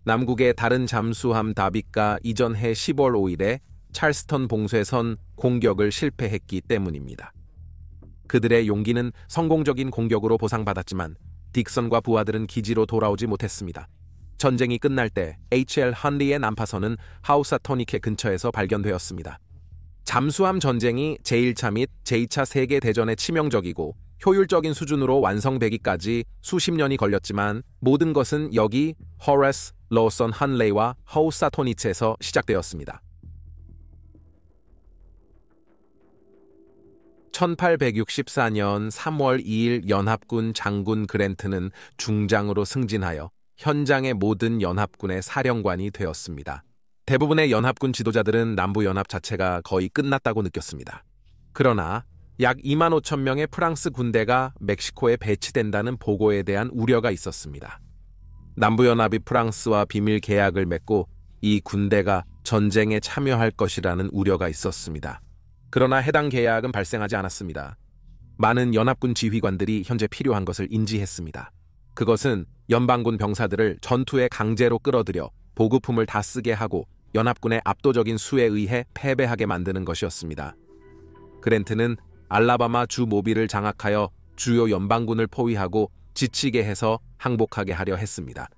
남국의 다른 잠수함 다빗가 이전 해 10월 5일에 찰스턴 봉쇄선 공격을 실패했기 때문입니다. 그들의 용기는 성공적인 공격으로 보상받았지만 딕선과 부하들은 기지로 돌아오지 못했습니다. 전쟁이 끝날 때 H.L. 헌리의 난파선은 하우사토닉의 근처에서 발견되었습니다. 잠수함 전쟁이 제1차 및 제2차 세계대전에 치명적이고 효율적인 수준으로 완성되기까지 수십 년이 걸렸지만 모든 것은 여기 호레스 로선 헌레이와 하우사토니츠에서 시작되었습니다. 1864년 3월 2일 연합군 장군 그랜트는 중장으로 승진하여 현장의 모든 연합군의 사령관이 되었습니다. 대부분의 연합군 지도자들은 남부연합 자체가 거의 끝났다고 느꼈습니다. 그러나 약 2만 5천 명의 프랑스 군대가 멕시코에 배치된다는 보고에 대한 우려가 있었습니다. 남부연합이 프랑스와 비밀 계약을 맺고 이 군대가 전쟁에 참여할 것이라는 우려가 있었습니다. 그러나 해당 계약은 발생하지 않았습니다. 많은 연합군 지휘관들이 현재 필요한 것을 인지했습니다. 그것은 연방군 병사들을 전투에 강제로 끌어들여 보급품을 다 쓰게 하고 연합군의 압도적인 수에 의해 패배하게 만드는 것이었습니다. 그랜트는 알라바마 주 모빌을 장악하여 주요 연방군을 포위하고 지치게 해서 항복하게 하려 했습니다.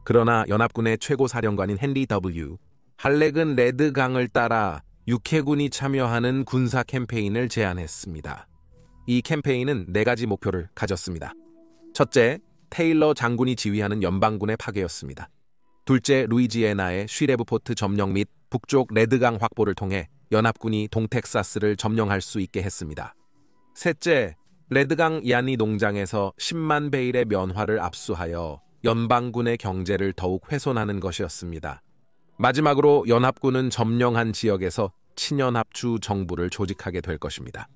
그러나 연합군의 최고 사령관인 헨리 W. 할렉은 레드강을 따라 육해군이 참여하는 군사 캠페인을 제안했습니다. 이 캠페인은 4가지 목표를 가졌습니다. 첫째, 테일러 장군이 지휘하는 연방군의 파괴였습니다. 둘째, 루이지애나의 쉬레브포트 점령 및 북쪽 레드강 확보를 통해 연합군이 동텍사스를 점령할 수 있게 했습니다. 셋째, 레드강 야니 농장에서 10만 베일의 면화를 압수하여 연방군의 경제를 더욱 훼손하는 것이었습니다. 마지막으로 연합군은 점령한 지역에서 친연합주 정부를 조직하게 될 것입니다.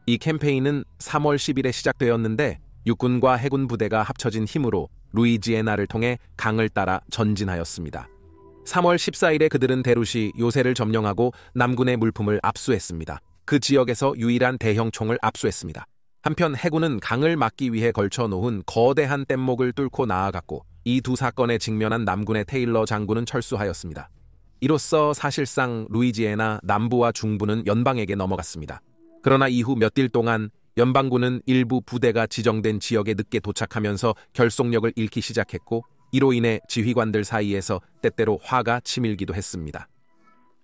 이 캠페인은 3월 10일에 시작되었는데 육군과 해군 부대가 합쳐진 힘으로 루이지애나를 통해 강을 따라 전진하였습니다. 3월 14일에 그들은 데루시 요새를 점령하고 남군의 물품을 압수했습니다. 그 지역에서 유일한 대형 총을 압수했습니다. 한편 해군은 강을 막기 위해 걸쳐놓은 거대한 뗏목을 뚫고 나아갔고 이 두 사건에 직면한 남군의 테일러 장군은 철수하였습니다. 이로써 사실상 루이지애나 남부와 중부는 연방에게 넘어갔습니다. 그러나 이후 몇 일 동안 연방군은 일부 부대가 지정된 지역에 늦게 도착하면서 결속력을 잃기 시작했고 이로 인해 지휘관들 사이에서 때때로 화가 치밀기도 했습니다.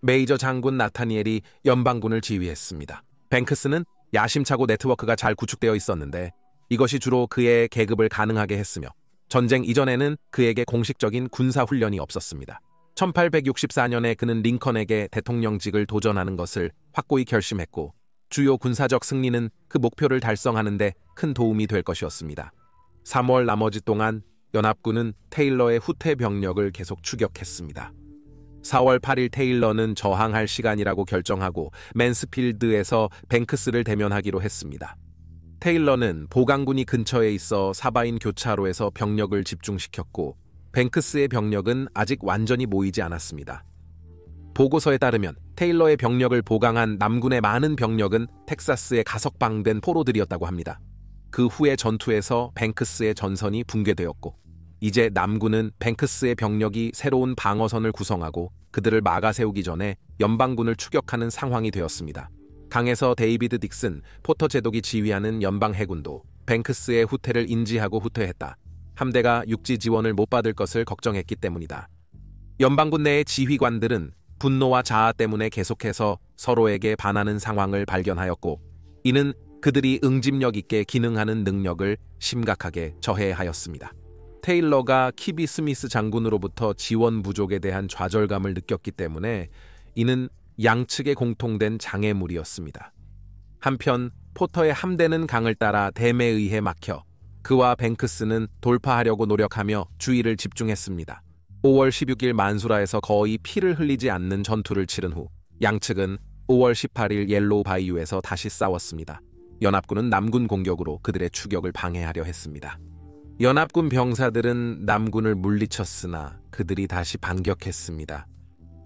메이저 장군 나타니엘이 연방군을 지휘했습니다. 뱅크스는 야심차고 네트워크가 잘 구축되어 있었는데 이것이 주로 그의 계급을 가능하게 했으며 전쟁 이전에는 그에게 공식적인 군사훈련이 없었습니다. 1864년에 그는 링컨에게 대통령직을 도전하는 것을 확고히 결심했고 주요 군사적 승리는 그 목표를 달성하는 데 큰 도움이 될 것이었습니다. 3월 나머지 동안 연합군은 테일러의 후퇴 병력을 계속 추격했습니다. 4월 8일 테일러는 저항할 시간이라고 결정하고 맨스필드에서 뱅크스를 대면하기로 했습니다. 테일러는 보강군이 근처에 있어 사바인 교차로에서 병력을 집중시켰고 뱅크스의 병력은 아직 완전히 모이지 않았습니다. 보고서에 따르면 테일러의 병력을 보강한 남군의 많은 병력은 텍사스에 가석방된 포로들이었다고 합니다. 그 후의 전투에서 뱅크스의 전선이 붕괴되었고 이제 남군은 뱅크스의 병력이 새로운 방어선을 구성하고 그들을 막아세우기 전에 연방군을 추격하는 상황이 되었습니다. 강에서 데이비드 딕슨, 포터 제독이 지휘하는 연방 해군도 뱅크스의 후퇴를 인지하고 후퇴했다. 함대가 육지 지원을 못 받을 것을 걱정했기 때문이다. 연방군 내의 지휘관들은 분노와 자아 때문에 계속해서 서로에게 반하는 상황을 발견하였고 이는 그들이 응집력 있게 기능하는 능력을 심각하게 저해하였습니다. 테일러가 키비 스미스 장군으로부터 지원 부족에 대한 좌절감을 느꼈기 때문에 이는 양측의 공통된 장애물이었습니다. 한편 포터의 함대는 강을 따라 댐에 의해 막혀 그와 뱅크스는 돌파하려고 노력하며 주의를 집중했습니다. 5월 16일 만수라에서 거의 피를 흘리지 않는 전투를 치른 후 양측은 5월 18일 옐로우 바이유에서 다시 싸웠습니다. 연합군은 남군 공격으로 그들의 추격을 방해하려 했습니다. 연합군 병사들은 남군을 물리쳤으나 그들이 다시 반격했습니다.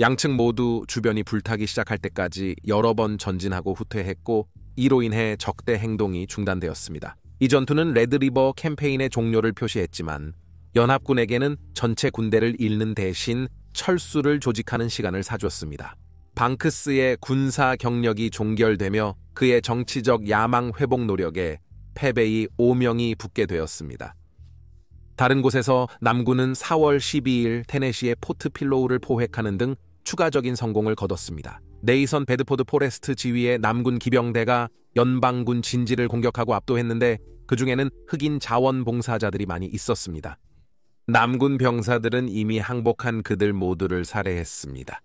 양측 모두 주변이 불타기 시작할 때까지 여러 번 전진하고 후퇴했고 이로 인해 적대 행동이 중단되었습니다. 이 전투는 레드리버 캠페인의 종료를 표시했지만 연합군에게는 전체 군대를 잃는 대신 철수를 조직하는 시간을 사줬습니다. 방크스의 군사 경력이 종결되며 그의 정치적 야망 회복 노력에 패배의 오명이 붙게 되었습니다. 다른 곳에서 남군은 4월 12일 테네시의 포트 필로우를 포획하는 등 추가적인 성공을 거뒀습니다. 네이선 베드포드 포레스트 지휘의 남군 기병대가 연방군 진지를 공격하고 압도했는데 그 중에는 흑인 자원봉사자들이 많이 있었습니다. 남군 병사들은 이미 항복한 그들 모두를 살해했습니다.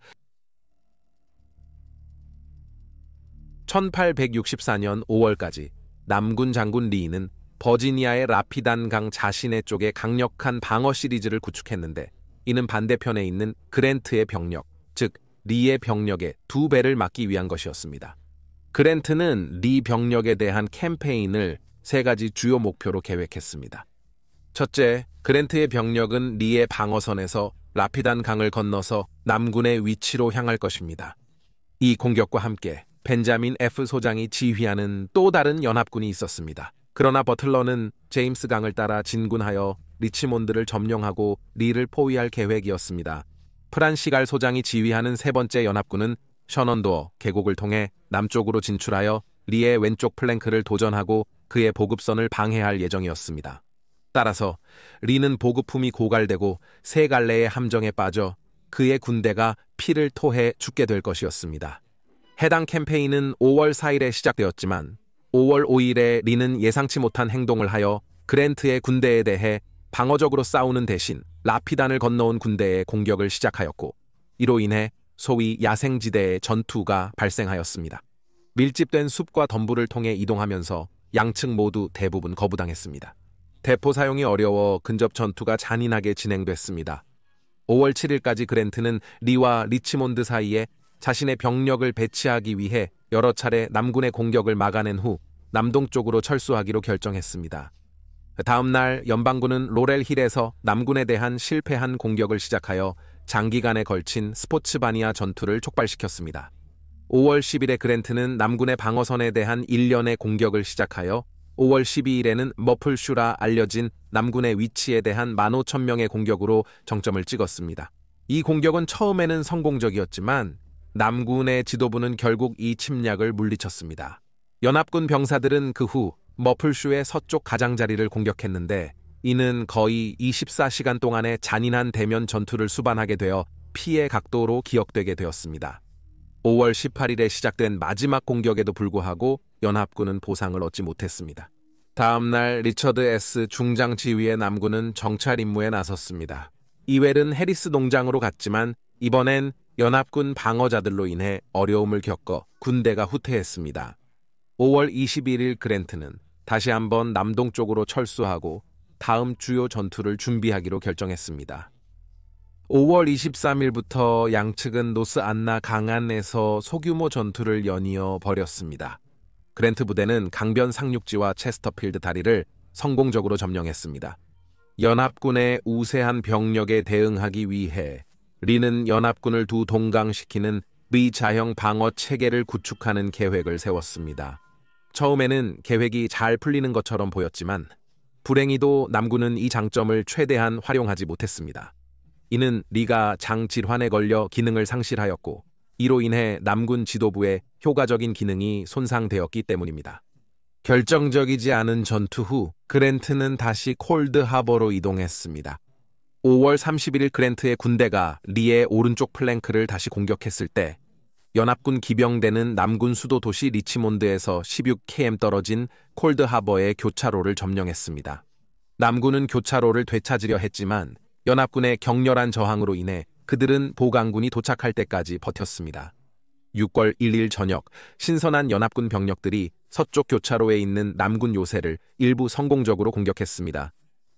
1864년 5월까지 남군 장군 리는 버지니아의 라피단 강 자신의 쪽에 강력한 방어 시리즈를 구축했는데 이는 반대편에 있는 그랜트의 병력, 즉 리의 병력의 2배를 막기 위한 것이었습니다. 그랜트는 리 병력에 대한 캠페인을 3가지 주요 목표로 계획했습니다. 첫째, 그랜트의 병력은 리의 방어선에서 라피단 강을 건너서 남군의 위치로 향할 것입니다. 이 공격과 함께 벤자민 F. 소장이 지휘하는 또 다른 연합군이 있었습니다. 그러나 버틀러는 제임스 강을 따라 진군하여 리치몬드를 점령하고 리를 포위할 계획이었습니다. 프란시갈 소장이 지휘하는 3번째 연합군은 셔넌도어 계곡을 통해 남쪽으로 진출하여 리의 왼쪽 플랭크를 도전하고 그의 보급선을 방해할 예정이었습니다. 따라서 리는 보급품이 고갈되고 3갈래의 함정에 빠져 그의 군대가 피를 토해 죽게 될 것이었습니다. 해당 캠페인은 5월 4일에 시작되었지만 5월 5일에 리는 예상치 못한 행동을 하여 그랜트의 군대에 대해 방어적으로 싸우는 대신 라피단을 건너온 군대의 공격을 시작하였고 이로 인해 소위 야생지대의 전투가 발생하였습니다. 밀집된 숲과 덤불을 통해 이동하면서 양측 모두 대부분 거부당했습니다. 대포 사용이 어려워 근접 전투가 잔인하게 진행됐습니다. 5월 7일까지 그랜트는 리와 리치몬드 사이에 자신의 병력을 배치하기 위해 여러 차례 남군의 공격을 막아낸 후 남동쪽으로 철수하기로 결정했습니다. 다음 날 연방군은 로렐힐에서 남군에 대한 실패한 공격을 시작하여 장기간에 걸친 스포츠바니아 전투를 촉발시켰습니다. 5월 10일에 그랜트는 남군의 방어선에 대한 일련의 공격을 시작하여 5월 12일에는 머플슈라 알려진 남군의 위치에 대한 15,000명의 공격으로 정점을 찍었습니다. 이 공격은 처음에는 성공적이었지만 남군의 지도부는 결국 이 침략을 물리쳤습니다. 연합군 병사들은 그 후 머플슈의 서쪽 가장자리를 공격했는데 이는 거의 24시간 동안의 잔인한 대면 전투를 수반하게 되어 피해 각도로 기억되게 되었습니다. 5월 18일에 시작된 마지막 공격에도 불구하고 연합군은 보상을 얻지 못했습니다. 다음 날 리처드 S. 중장 지휘의 남군은 정찰 임무에 나섰습니다. 이웰은 해리스 농장으로 갔지만 이번엔 연합군 방어자들로 인해 어려움을 겪어 군대가 후퇴했습니다. 5월 21일 그랜트는 다시 한번 남동쪽으로 철수하고 다음 주요 전투를 준비하기로 결정했습니다. 5월 23일부터 양측은 노스 안나 강안에서 소규모 전투를 연이어 벌였습니다. 그랜트 부대는 강변 상륙지와 체스터필드 다리를 성공적으로 점령했습니다. 연합군의 우세한 병력에 대응하기 위해 리는 연합군을 두 동강시키는 비자형 방어 체계를 구축하는 계획을 세웠습니다. 처음에는 계획이 잘 풀리는 것처럼 보였지만 불행히도 남군은 이 장점을 최대한 활용하지 못했습니다. 이는 리가 장 질환에 걸려 기능을 상실하였고 이로 인해 남군 지도부의 효과적인 기능이 손상되었기 때문입니다. 결정적이지 않은 전투 후 그랜트는 다시 콜드 하버로 이동했습니다. 5월 31일 그랜트의 군대가 리의 오른쪽 플랭크를 다시 공격했을 때 연합군 기병대는 남군 수도 도시 리치몬드에서 16km 떨어진 콜드 하버의 교차로를 점령했습니다. 남군은 교차로를 되찾으려 했지만 연합군의 격렬한 저항으로 인해 그들은 보강군이 도착할 때까지 버텼습니다. 6월 1일 저녁 신선한 연합군 병력들이 서쪽 교차로에 있는 남군 요새를 일부 성공적으로 공격했습니다.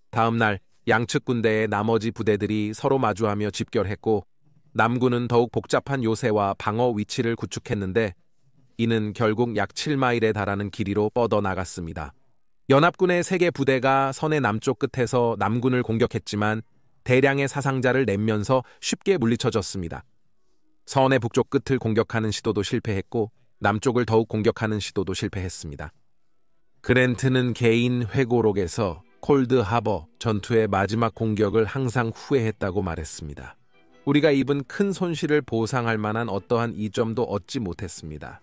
다음 날 양측 군대의 나머지 부대들이 서로 마주하며 집결했고 남군은 더욱 복잡한 요새와 방어 위치를 구축했는데 이는 결국 약 7마일에 달하는 길이로 뻗어나갔습니다. 연합군의 3개 부대가 선의 남쪽 끝에서 남군을 공격했지만 대량의 사상자를 내면서 쉽게 물리쳐졌습니다. 선의 북쪽 끝을 공격하는 시도도 실패했고 남쪽을 더욱 공격하는 시도도 실패했습니다. 그랜트는 개인 회고록에서 콜드 하버 전투의 마지막 공격을 항상 후회했다고 말했습니다. 우리가 입은 큰 손실을 보상할 만한 어떠한 이점도 얻지 못했습니다.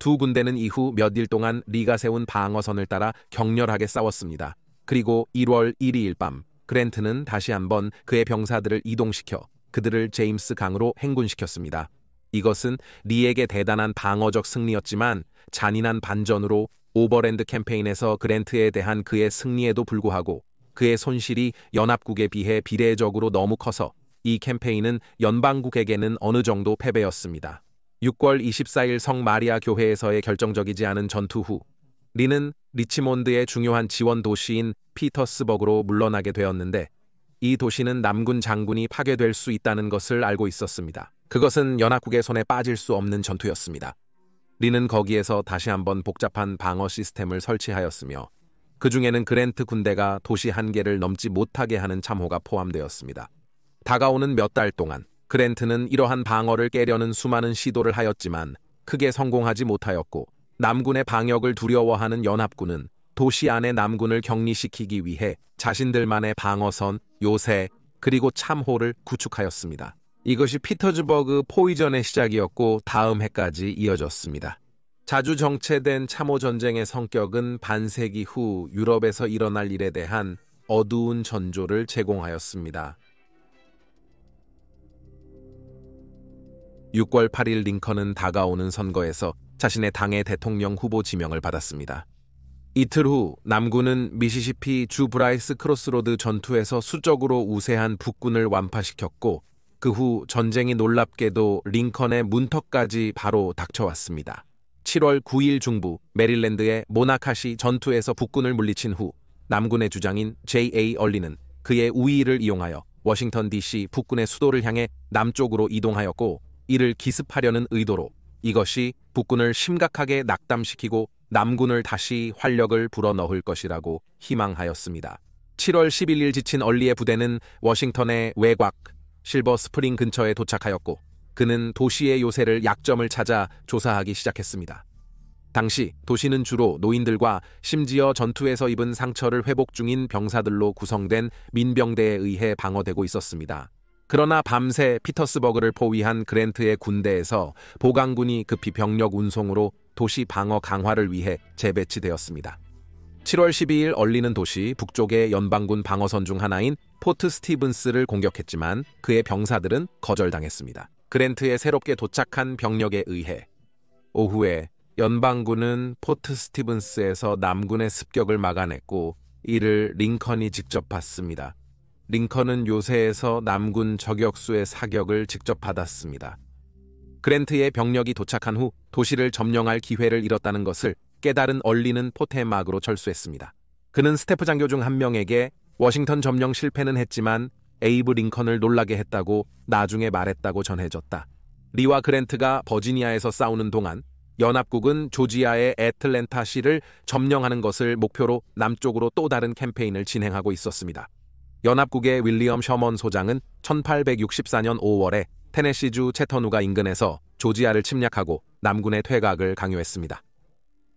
두 군대는 이후 몇 일 동안 리가 세운 방어선을 따라 격렬하게 싸웠습니다. 그리고 1월 1일 밤 그랜트는 다시 한번 그의 병사들을 이동시켜 그들을 제임스 강으로 행군시켰습니다. 이것은 리에게 대단한 방어적 승리였지만 잔인한 반전으로 오버랜드 캠페인에서 그랜트에 대한 그의 승리에도 불구하고 그의 손실이 연합국에 비해 비례적으로 너무 커서 이 캠페인은 연방국에게는 어느 정도 패배였습니다. 6월 24일 성 마리아 교회에서의 결정적이지 않은 전투 후 리는 리치몬드의 중요한 지원 도시인 피터스버그로 물러나게 되었는데 이 도시는 남군 장군이 파괴될 수 있다는 것을 알고 있었습니다. 그것은 연합국의 손에 빠질 수 없는 전투였습니다. 리는 거기에서 다시 한번 복잡한 방어 시스템을 설치하였으며 그 중에는 그랜트 군대가 도시 한계를 넘지 못하게 하는 참호가 포함되었습니다. 다가오는 몇 달 동안 그랜트는 이러한 방어를 깨려는 수많은 시도를 하였지만 크게 성공하지 못하였고 남군의 방역을 두려워하는 연합군은 도시 안의 남군을 격리시키기 위해 자신들만의 방어선, 요새, 그리고 참호를 구축하였습니다. 이것이 피터즈버그 포위전의 시작이었고 다음 해까지 이어졌습니다. 자주 정체된 참호 전쟁의 성격은 반세기 후 유럽에서 일어날 일에 대한 어두운 전조를 제공하였습니다. 6월 8일 링컨은 다가오는 선거에서 자신의 당의 대통령 후보 지명을 받았습니다. 이틀 후 남군은 미시시피 주 브라이스 크로스로드 전투에서 수적으로 우세한 북군을 완파시켰고 그 후 전쟁이 놀랍게도 링컨의 문턱까지 바로 닥쳐왔습니다. 7월 9일 중부 메릴랜드의 모나카시 전투에서 북군을 물리친 후 남군의 주장인 J.A. 얼리는 그의 우위를 이용하여 워싱턴 DC 북군의 수도를 향해 남쪽으로 이동하였고, 이를 기습하려는 의도로 이것이 북군을 심각하게 낙담시키고 남군을 다시 활력을 불어넣을 것이라고 희망하였습니다. 7월 11일 지친 얼리의 부대는 워싱턴의 외곽 실버 스프링 근처에 도착하였고, 그는 도시의 요새를 약점을 찾아 조사하기 시작했습니다. 당시 도시는 주로 노인들과 심지어 전투에서 입은 상처를 회복 중인 병사들로 구성된 민병대에 의해 방어되고 있었습니다. 그러나 밤새 피터스버그를 포위한 그랜트의 군대에서 보강군이 급히 병력 운송으로 도시 방어 강화를 위해 재배치되었습니다. 7월 12일 얼리는 도시 북쪽의 연방군 방어선 중 하나인 포트 스티븐스를 공격했지만 그의 병사들은 거절당했습니다. 그랜트의 새롭게 도착한 병력에 의해 오후에 연방군은 포트 스티븐스에서 남군의 습격을 막아냈고, 이를 링컨이 직접 봤습니다. 링컨은 요새에서 남군 저격수의 사격을 직접 받았습니다. 그랜트의 병력이 도착한 후 도시를 점령할 기회를 잃었다는 것을 깨달은 얼리는 포테막으로 철수했습니다. 그는 스태프 장교 중 한 명에게 워싱턴 점령 실패는 했지만 에이브 링컨을 놀라게 했다고 나중에 말했다고 전해졌다. 리와 그랜트가 버지니아에서 싸우는 동안 연합국은 조지아의 애틀랜타시를 점령하는 것을 목표로 남쪽으로 또 다른 캠페인을 진행하고 있었습니다. 연합국의 윌리엄 셔먼 소장은 1864년 5월에 테네시주 채터누가 인근에서 조지아를 침략하고 남군의 퇴각을 강요했습니다.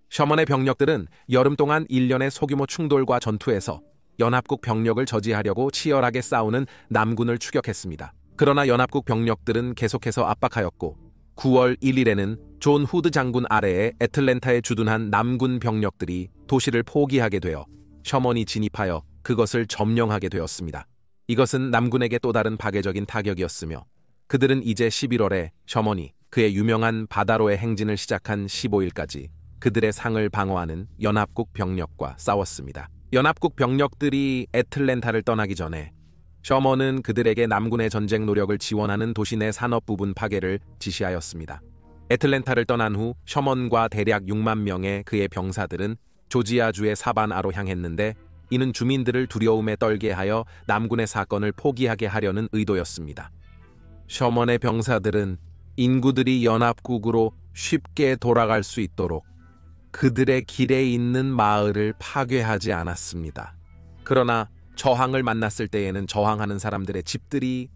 셔먼의 병력들은 여름 동안 일련의 소규모 충돌과 전투에서 연합국 병력을 저지하려고 치열하게 싸우는 남군을 추격했습니다. 그러나 연합국 병력들은 계속해서 압박하였고, 9월 1일에는 존 후드 장군 아래에 애틀랜타에 주둔한 남군 병력들이 도시를 포기하게 되어 셔먼이 진입하여 그것을 점령하게 되었습니다. 이것은 남군에게 또 다른 파괴적인 타격이었으며, 그들은 이제 11월에 셔먼이 그의 유명한 바다로의 행진을 시작한 15일까지 그들의 상을 방어하는 연합국 병력과 싸웠습니다. 연합국 병력들이 애틀랜타를 떠나기 전에 셔먼은 그들에게 남군의 전쟁 노력을 지원하는 도시 내 산업 부분 파괴를 지시하였습니다. 애틀랜타를 떠난 후 셔먼과 대략 6만 명의 그의 병사들은 조지아주의 사바나로 향했는데, 이는 주민들을 두려움에 떨게 하여 남군의 사건을 포기하게 하려는 의도였습니다. 셔먼의 병사들은 인구들이 연합국으로 쉽게 돌아갈 수 있도록 그들의 길에 있는 마을을 파괴하지 않았습니다. 그러나 저항을 만났을 때에는 저항하는 사람들의 집들이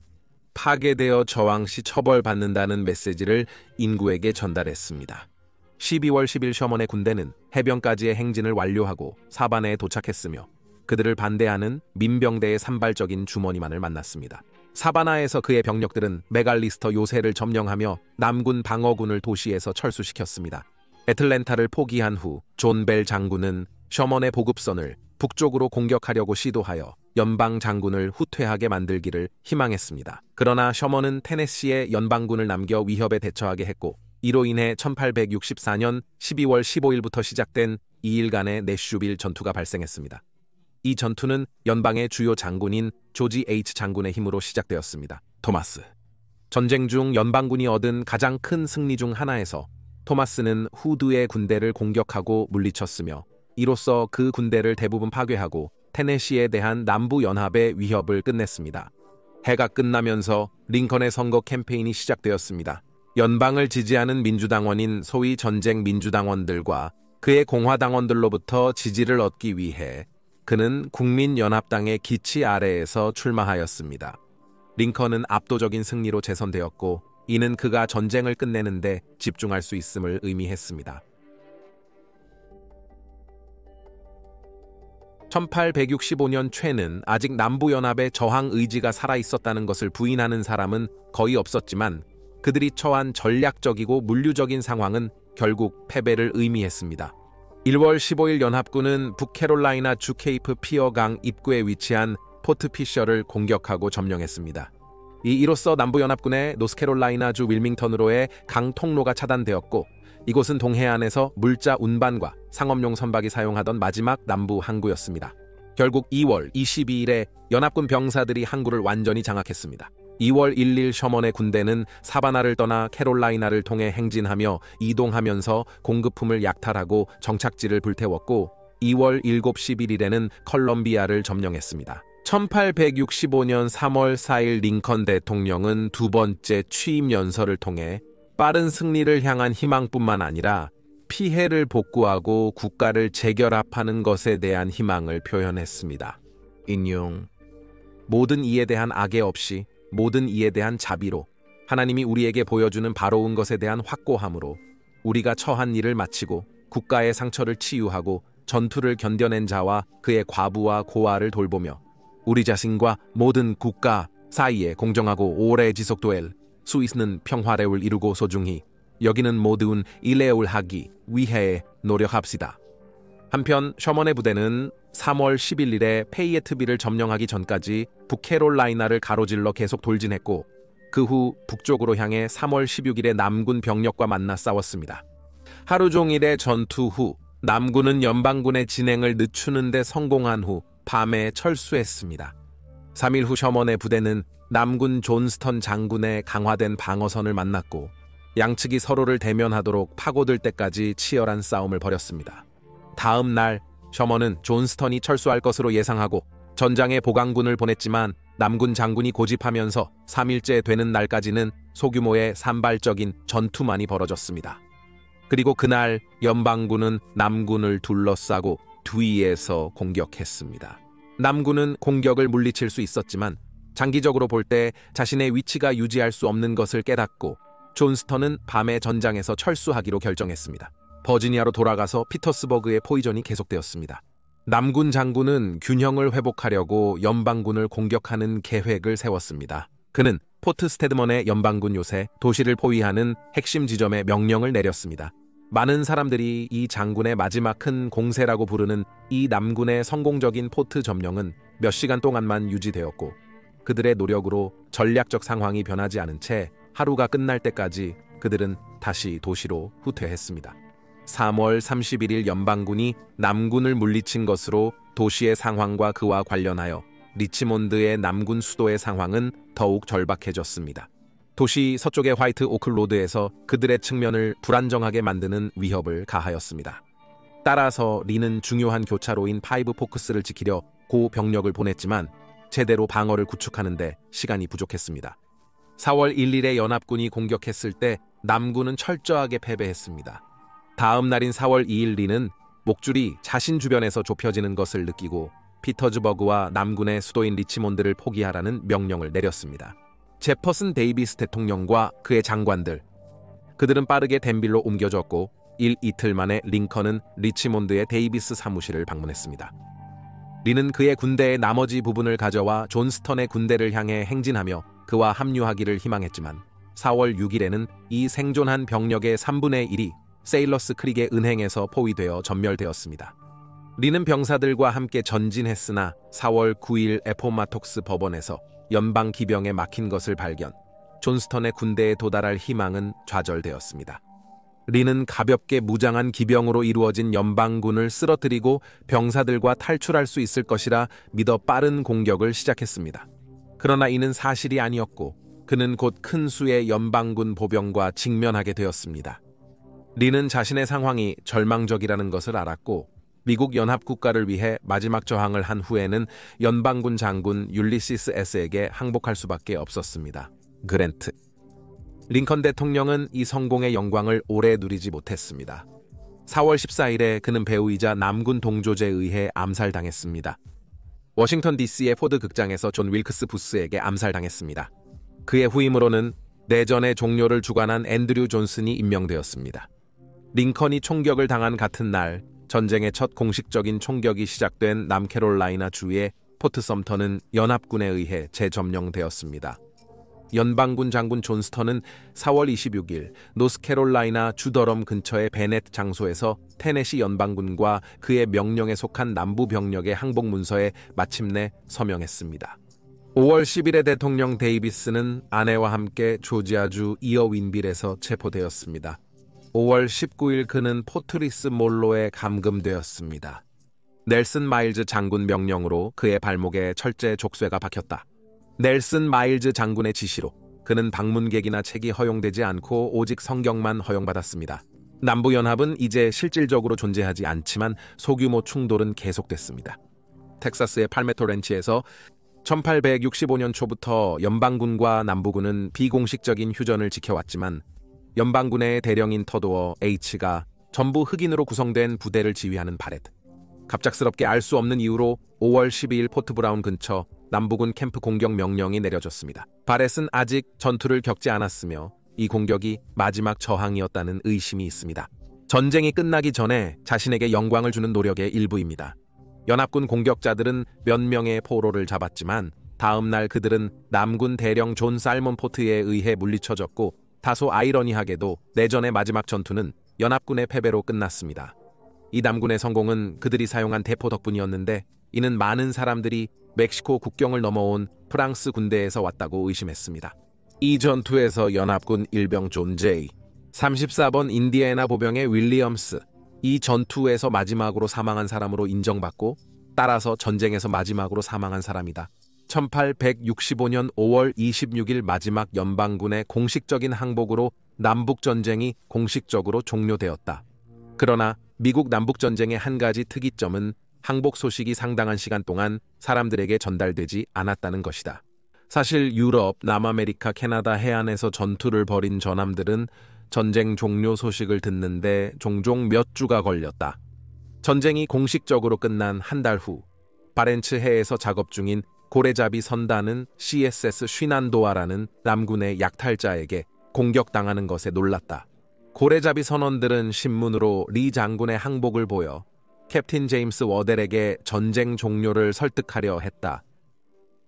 파괴되어 저항 시 처벌받는다는 메시지를 인구에게 전달했습니다. 12월 10일 셔먼의 군대는 해변까지의 행진을 완료하고 사바나에 도착했으며 그들을 반대하는 민병대의 산발적인 주머니만을 만났습니다. 사바나에서 그의 병력들은 메갈리스터 요새를 점령하며 남군 방어군을 도시에서 철수시켰습니다. 애틀랜타를 포기한 후 존 벨 장군은 셔먼의 보급선을 북쪽으로 공격하려고 시도하여 연방 장군을 후퇴하게 만들기를 희망했습니다. 그러나 셔먼은 테네시에 연방군을 남겨 위협에 대처하게 했고, 이로 인해 1864년 12월 15일부터 시작된 2일간의 내슈빌 전투가 발생했습니다. 이 전투는 연방의 주요 장군인 조지 H 장군의 힘으로 시작되었습니다. 토마스. 전쟁 중 연방군이 얻은 가장 큰 승리 중 하나에서 토마스는 후드의 군대를 공격하고 물리쳤으며, 이로써 그 군대를 대부분 파괴하고 테네시에 대한 남부 연합의 위협을 끝냈습니다. 해가 끝나면서 링컨의 선거 캠페인이 시작되었습니다. 연방을 지지하는 민주당원인 소위 전쟁 민주당원들과 그의 공화당원들로부터 지지를 얻기 위해 그는 국민연합당의 기치 아래에서 출마하였습니다. 링컨은 압도적인 승리로 재선되었고, 이는 그가 전쟁을 끝내는데 집중할 수 있음을 의미했습니다. 1865년 최는 아직 남부연합의 저항 의지가 살아있었다는 것을 부인하는 사람은 거의 없었지만, 그들이 처한 전략적이고 물류적인 상황은 결국 패배를 의미했습니다. 1월 15일 연합군은 북캐롤라이나 주 케이프 피어강 입구에 위치한 포트 피셔를 공격하고 점령했습니다. 이로써 남부연합군의 노스캐롤라이나주 윌밍턴으로의 강 통로가 차단되었고, 이곳은 동해안에서 물자 운반과 상업용 선박이 사용하던 마지막 남부 항구였습니다. 결국 2월 22일에 연합군 병사들이 항구를 완전히 장악했습니다. 2월 1일 셔먼의 군대는 사바나를 떠나 캐롤라이나를 통해 행진하며 이동하면서 공급품을 약탈하고 정착지를 불태웠고 2월 7, 11일에는 컬럼비아를 점령했습니다. 1865년 3월 4일 링컨 대통령은 두 번째 취임 연설을 통해 빠른 승리를 향한 희망뿐만 아니라 피해를 복구하고 국가를 재결합하는 것에 대한 희망을 표현했습니다. 인용. 모든 이에 대한 악의 없이 모든 이에 대한 자비로 하나님이 우리에게 보여주는 바로운 것에 대한 확고함으로 우리가 처한 일을 마치고 국가의 상처를 치유하고 전투를 견뎌낸 자와 그의 과부와 고아를 돌보며 우리 자신과 모든 국가 사이에 공정하고 오래 지속될 수 있는 평화를 이루고 소중히 여기는 모든 일을 하기 위해 노력합시다. 한편 셔먼의 부대는 3월 11일에 페이에트빌을 점령하기 전까지 북캐롤라이나를 가로질러 계속 돌진했고 그 후 북쪽으로 향해 3월 16일에 남군 병력과 만나 싸웠습니다. 하루 종일의 전투 후 남군은 연방군의 진행을 늦추는 데 성공한 후 밤에 철수했습니다. 3일 후 셔먼의 부대는 남군 존스턴 장군의 강화된 방어선을 만났고 양측이 서로를 대면하도록 파고들 때까지 치열한 싸움을 벌였습니다. 다음 날 셔먼은 존스턴이 철수할 것으로 예상하고 전장에 보강군을 보냈지만 남군 장군이 고집하면서 3일째 되는 날까지는 소규모의 산발적인 전투만이 벌어졌습니다. 그리고 그날 연방군은 남군을 둘러싸고 뒤에서 공격했습니다. 남군은 공격을 물리칠 수 있었지만 장기적으로 볼 때 자신의 위치가 유지할 수 없는 것을 깨닫고 존스턴은 밤에 전장에서 철수하기로 결정했습니다. 버지니아로 돌아가서 피터스버그의 포위전이 계속되었습니다. 남군 장군은 균형을 회복하려고 연방군을 공격하는 계획을 세웠습니다. 그는 포트 스테드먼의 연방군 요새 도시를 포위하는 핵심 지점에 명령을 내렸습니다. 많은 사람들이 이 장군의 마지막 큰 공세라고 부르는 이 남군의 성공적인 포트 점령은 몇 시간 동안만 유지되었고 그들의 노력으로 전략적 상황이 변하지 않은 채 하루가 끝날 때까지 그들은 다시 도시로 후퇴했습니다. 3월 31일 연방군이 남군을 물리친 것으로 도시의 상황과 그와 관련하여 리치몬드의 남군 수도의 상황은 더욱 절박해졌습니다. 도시 서쪽의 화이트 오크 로드에서 그들의 측면을 불안정하게 만드는 위협을 가하였습니다. 따라서 리는 중요한 교차로인 파이브 포크스를 지키려 고 병력을 보냈지만 제대로 방어를 구축하는데 시간이 부족했습니다. 4월 1일에 연합군이 공격했을 때 남군은 철저하게 패배했습니다. 다음 날인 4월 2일 리는 목줄이 자신 주변에서 좁혀지는 것을 느끼고 피터즈버그와 남군의 수도인 리치몬드를 포기하라는 명령을 내렸습니다. 제퍼슨 데이비스 대통령과 그의 장관들, 그들은 빠르게 댄빌로 옮겨졌고 이틀 만에 링컨은 리치몬드의 데이비스 사무실을 방문했습니다. 리는 그의 군대의 나머지 부분을 가져와 존스턴의 군대를 향해 행진하며 그와 합류하기를 희망했지만 4월 6일에는 이 생존한 병력의 3분의 1이 세일러스 크릭의 은행에서 포위되어 전멸되었습니다. 리는 병사들과 함께 전진했으나 4월 9일 에포마톡스 법원에서 연방 기병에 막힌 것을 발견, 존스턴의 군대에 도달할 희망은 좌절되었습니다. 리는 가볍게 무장한 기병으로 이루어진 연방군을 쓰러뜨리고 병사들과 탈출할 수 있을 것이라 믿어 빠른 공격을 시작했습니다. 그러나 이는 사실이 아니었고 그는 곧 큰 수의 연방군 보병과 직면하게 되었습니다. 리는 자신의 상황이 절망적이라는 것을 알았고 미국 연합국가를 위해 마지막 저항을 한 후에는 연방군 장군 율리시스 S에게 항복할 수밖에 없었습니다. 그랜트. 링컨 대통령은 이 성공의 영광을 오래 누리지 못했습니다. 4월 14일에 그는 배우이자 남군 동조제에 의해 암살당했습니다. 워싱턴 DC의 포드 극장에서 존 윌크스 부스에게 암살당했습니다. 그의 후임으로는 내전의 종료를 주관한 앤드류 존슨이 임명되었습니다. 링컨이 총격을 당한 같은 날 전쟁의 첫 공식적인 총격이 시작된 남캐롤라이나 주의 포트 섬터는 연합군에 의해 재점령되었습니다. 연방군 장군 존스턴은 4월 26일 노스캐롤라이나 주더럼 근처의 베넷 장소에서 테네시 연방군과 그의 명령에 속한 남부 병력의 항복 문서에 마침내 서명했습니다. 5월 10일에 대통령 데이비스는 아내와 함께 조지아주 이어윈빌에서 체포되었습니다. 5월 19일 그는 포트리스 몰로에 감금되었습니다. 넬슨 마일즈 장군 명령으로 그의 발목에 철제 족쇄가 박혔다. 넬슨 마일즈 장군의 지시로 그는 방문객이나 책이 허용되지 않고 오직 성경만 허용받았습니다. 남부연합은 이제 실질적으로 존재하지 않지만 소규모 충돌은 계속됐습니다. 텍사스의 팔메토 렌치에서 1865년 초부터 연방군과 남부군은 비공식적인 휴전을 지켜왔지만 연방군의 대령인 터도어 H가 전부 흑인으로 구성된 부대를 지휘하는 바렛. 갑작스럽게 알 수 없는 이유로 5월 12일 포트 브라운 근처 남부군 캠프 공격 명령이 내려졌습니다. 바렛은 아직 전투를 겪지 않았으며 이 공격이 마지막 저항이었다는 의심이 있습니다. 전쟁이 끝나기 전에 자신에게 영광을 주는 노력의 일부입니다. 연합군 공격자들은 몇 명의 포로를 잡았지만 다음 날 그들은 남군 대령 존 살몬 포트에 의해 물리쳐졌고 다소 아이러니하게도 내전의 마지막 전투는 연합군의 패배로 끝났습니다. 이 남군의 성공은 그들이 사용한 대포 덕분이었는데 이는 많은 사람들이 멕시코 국경을 넘어온 프랑스 군대에서 왔다고 의심했습니다. 이 전투에서 연합군 일병 존 제이, 34번 인디애나 보병의 윌리엄스, 이 전투에서 마지막으로 사망한 사람으로 인정받고 따라서 전쟁에서 마지막으로 사망한 사람이다. 1865년 5월 26일 마지막 연방군의 공식적인 항복으로 남북전쟁이 공식적으로 종료되었다. 그러나 미국 남북전쟁의 한 가지 특이점은 항복 소식이 상당한 시간 동안 사람들에게 전달되지 않았다는 것이다. 사실 유럽, 남아메리카, 캐나다 해안에서 전투를 벌인 전함들은 전쟁 종료 소식을 듣는데 종종 몇 주가 걸렸다. 전쟁이 공식적으로 끝난 한 달 후, 바렌츠 해에서 작업 중인 고래잡이 선단은 CSS 쉬난도아라는 남군의 약탈자에게 공격당하는 것에 놀랐다. 고래잡이 선원들은 신문으로 리 장군의 항복을 보여 캡틴 제임스 워델에게 전쟁 종료를 설득하려 했다.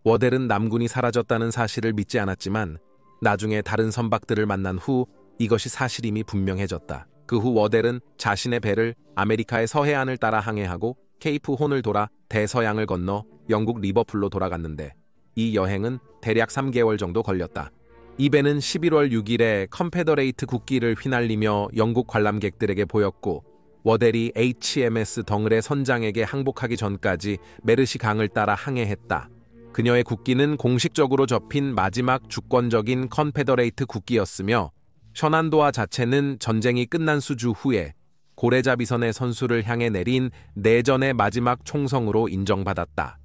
워델은 남군이 사라졌다는 사실을 믿지 않았지만 나중에 다른 선박들을 만난 후 이것이 사실임이 분명해졌다. 그 후 워델은 자신의 배를 아메리카의 서해안을 따라 항해하고 케이프 혼을 돌아 대서양을 건너 영국 리버풀로 돌아갔는데 이 여행은 대략 3개월 정도 걸렸다. 이 배는 11월 6일에 컨페더레이트 국기를 휘날리며 영국 관람객들에게 보였고 워델이 HMS 덩을의 선장에게 항복하기 전까지 메르시 강을 따라 항해했다. 그녀의 국기는 공식적으로 접힌 마지막 주권적인 컨페더레이트 국기였으며 셔난도아 자체는 전쟁이 끝난 수주 후에 고래잡이선의 선수를 향해 내린 내전의 마지막 총성으로 인정받았다.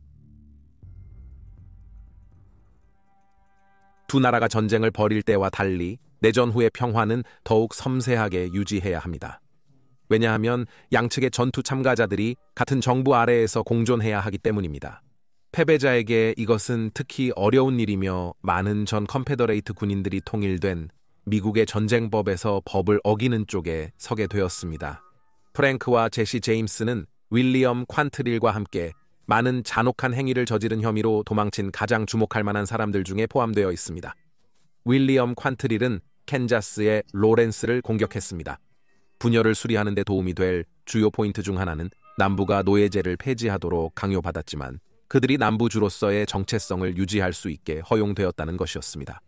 두 나라가 전쟁을 벌일 때와 달리 내전 후의 평화는 더욱 섬세하게 유지해야 합니다. 왜냐하면 양측의 전투 참가자들이 같은 정부 아래에서 공존해야 하기 때문입니다. 패배자에게 이것은 특히 어려운 일이며 많은 전 컨페더레이트 군인들이 통일된 미국의 전쟁법에서 법을 어기는 쪽에 서게 되었습니다. 프랭크와 제시 제임스는 윌리엄 퀀트릴과 함께 많은 잔혹한 행위를 저지른 혐의로 도망친 가장 주목할 만한 사람들 중에 포함되어 있습니다. 윌리엄 퀀트릴은 캔자스의 로렌스를 공격했습니다. 분열을 수리하는 데 도움이 될 주요 포인트 중 하나는 남부가 노예제를 폐지하도록 강요받았지만 그들이 남부주로서의 정체성을 유지할 수 있게 허용되었다는 것이었습니다.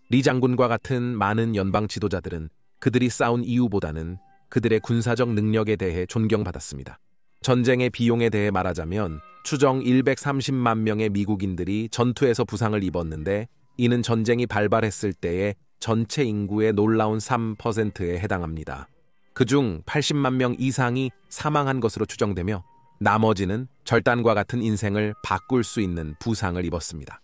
리 장군과 같은 많은 연방 지도자들은 그들이 싸운 이유보다는 그들의 군사적 능력에 대해 존경받았습니다. 전쟁의 비용에 대해 말하자면 추정 130만 명의 미국인들이 전투에서 부상을 입었는데 이는 전쟁이 발발했을 때의 전체 인구의 놀라운 3%에 해당합니다. 그중 80만 명 이상이 사망한 것으로 추정되며 나머지는 절단과 같은 인생을 바꿀 수 있는 부상을 입었습니다.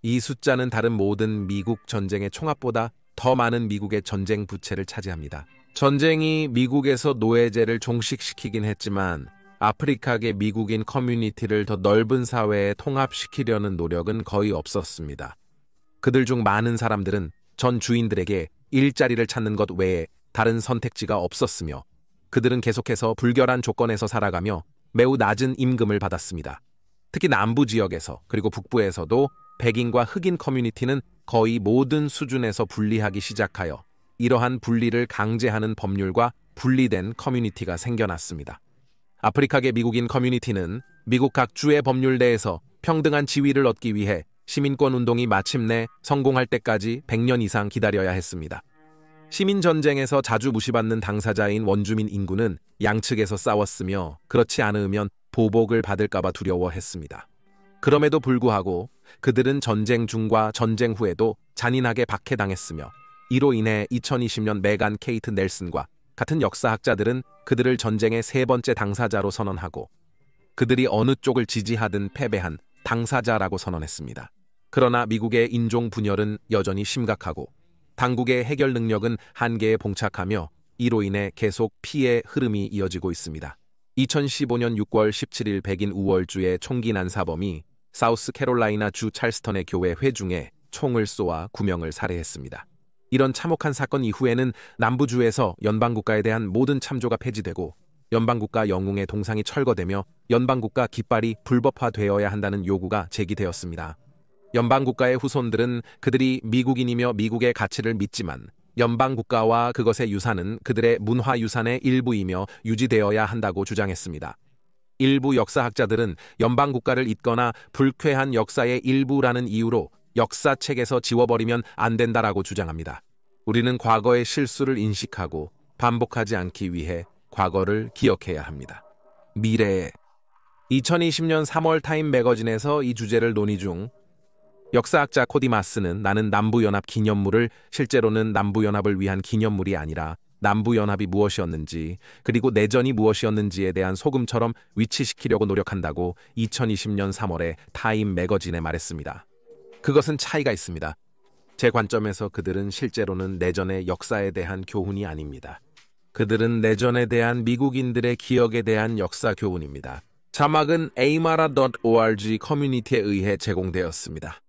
이 숫자는 다른 모든 미국 전쟁의 총합보다 더 많은 미국의 전쟁 부채를 차지합니다. 전쟁이 미국에서 노예제를 종식시키긴 했지만 아프리카계 미국인 커뮤니티를 더 넓은 사회에 통합시키려는 노력은 거의 없었습니다. 그들 중 많은 사람들은 전 주인들에게 일자리를 찾는 것 외에 다른 선택지가 없었으며 그들은 계속해서 불결한 조건에서 살아가며 매우 낮은 임금을 받았습니다. 특히 남부 지역에서 그리고 북부에서도 백인과 흑인 커뮤니티는 거의 모든 수준에서 분리하기 시작하여 이러한 분리를 강제하는 법률과 분리된 커뮤니티가 생겨났습니다. 아프리카계 미국인 커뮤니티는 미국 각 주의 법률 내에서 평등한 지위를 얻기 위해 시민권 운동이 마침내 성공할 때까지 100년 이상 기다려야 했습니다. 시민전쟁에서 자주 무시받는 당사자인 원주민 인구는 양측에서 싸웠으며 그렇지 않으면 보복을 받을까봐 두려워했습니다. 그럼에도 불구하고 그들은 전쟁 중과 전쟁 후에도 잔인하게 박해당했으며 이로 인해 2020년 메간 케이트 넬슨과 같은 역사학자들은 그들을 전쟁의 세 번째 당사자로 선언하고 그들이 어느 쪽을 지지하든 패배한 당사자라고 선언했습니다. 그러나 미국의 인종 분열은 여전히 심각하고 당국의 해결 능력은 한계에 봉착하며 이로 인해 계속 피해 흐름이 이어지고 있습니다. 2015년 6월 17일 백인 우월주의 총기 난사범이 사우스캐롤라이나 주 찰스턴의 교회 회중에 총을 쏘아 9명을 살해했습니다. 이런 참혹한 사건 이후에는 남부주에서 연방국가에 대한 모든 참조가 폐지되고 연방국가 영웅의 동상이 철거되며 연방국가 깃발이 불법화되어야 한다는 요구가 제기되었습니다. 연방국가의 후손들은 그들이 미국인이며 미국의 가치를 믿지만 연방국가와 그것의 유산은 그들의 문화유산의 일부이며 유지되어야 한다고 주장했습니다. 일부 역사학자들은 연방국가를 잇거나 불쾌한 역사의 일부라는 이유로 역사책에서 지워버리면 안 된다라고 주장합니다. 우리는 과거의 실수를 인식하고 반복하지 않기 위해 과거를 기억해야 합니다. 미래에 2020년 3월 타임 매거진에서 이 주제를 논의 중 역사학자 코디 마스는 나는 남부연합 기념물을 실제로는 남부연합을 위한 기념물이 아니라 남부연합이 무엇이었는지 그리고 내전이 무엇이었는지에 대한 소금처럼 위치시키려고 노력한다고 2020년 3월에 타임 매거진에 말했습니다. 그것은 차이가 있습니다. 제 관점에서 그들은 실제로는 내전의 역사에 대한 교훈이 아닙니다. 그들은 내전에 대한 미국인들의 기억에 대한 역사 교훈입니다. 자막은 amara.org 커뮤니티에 의해 제공되었습니다.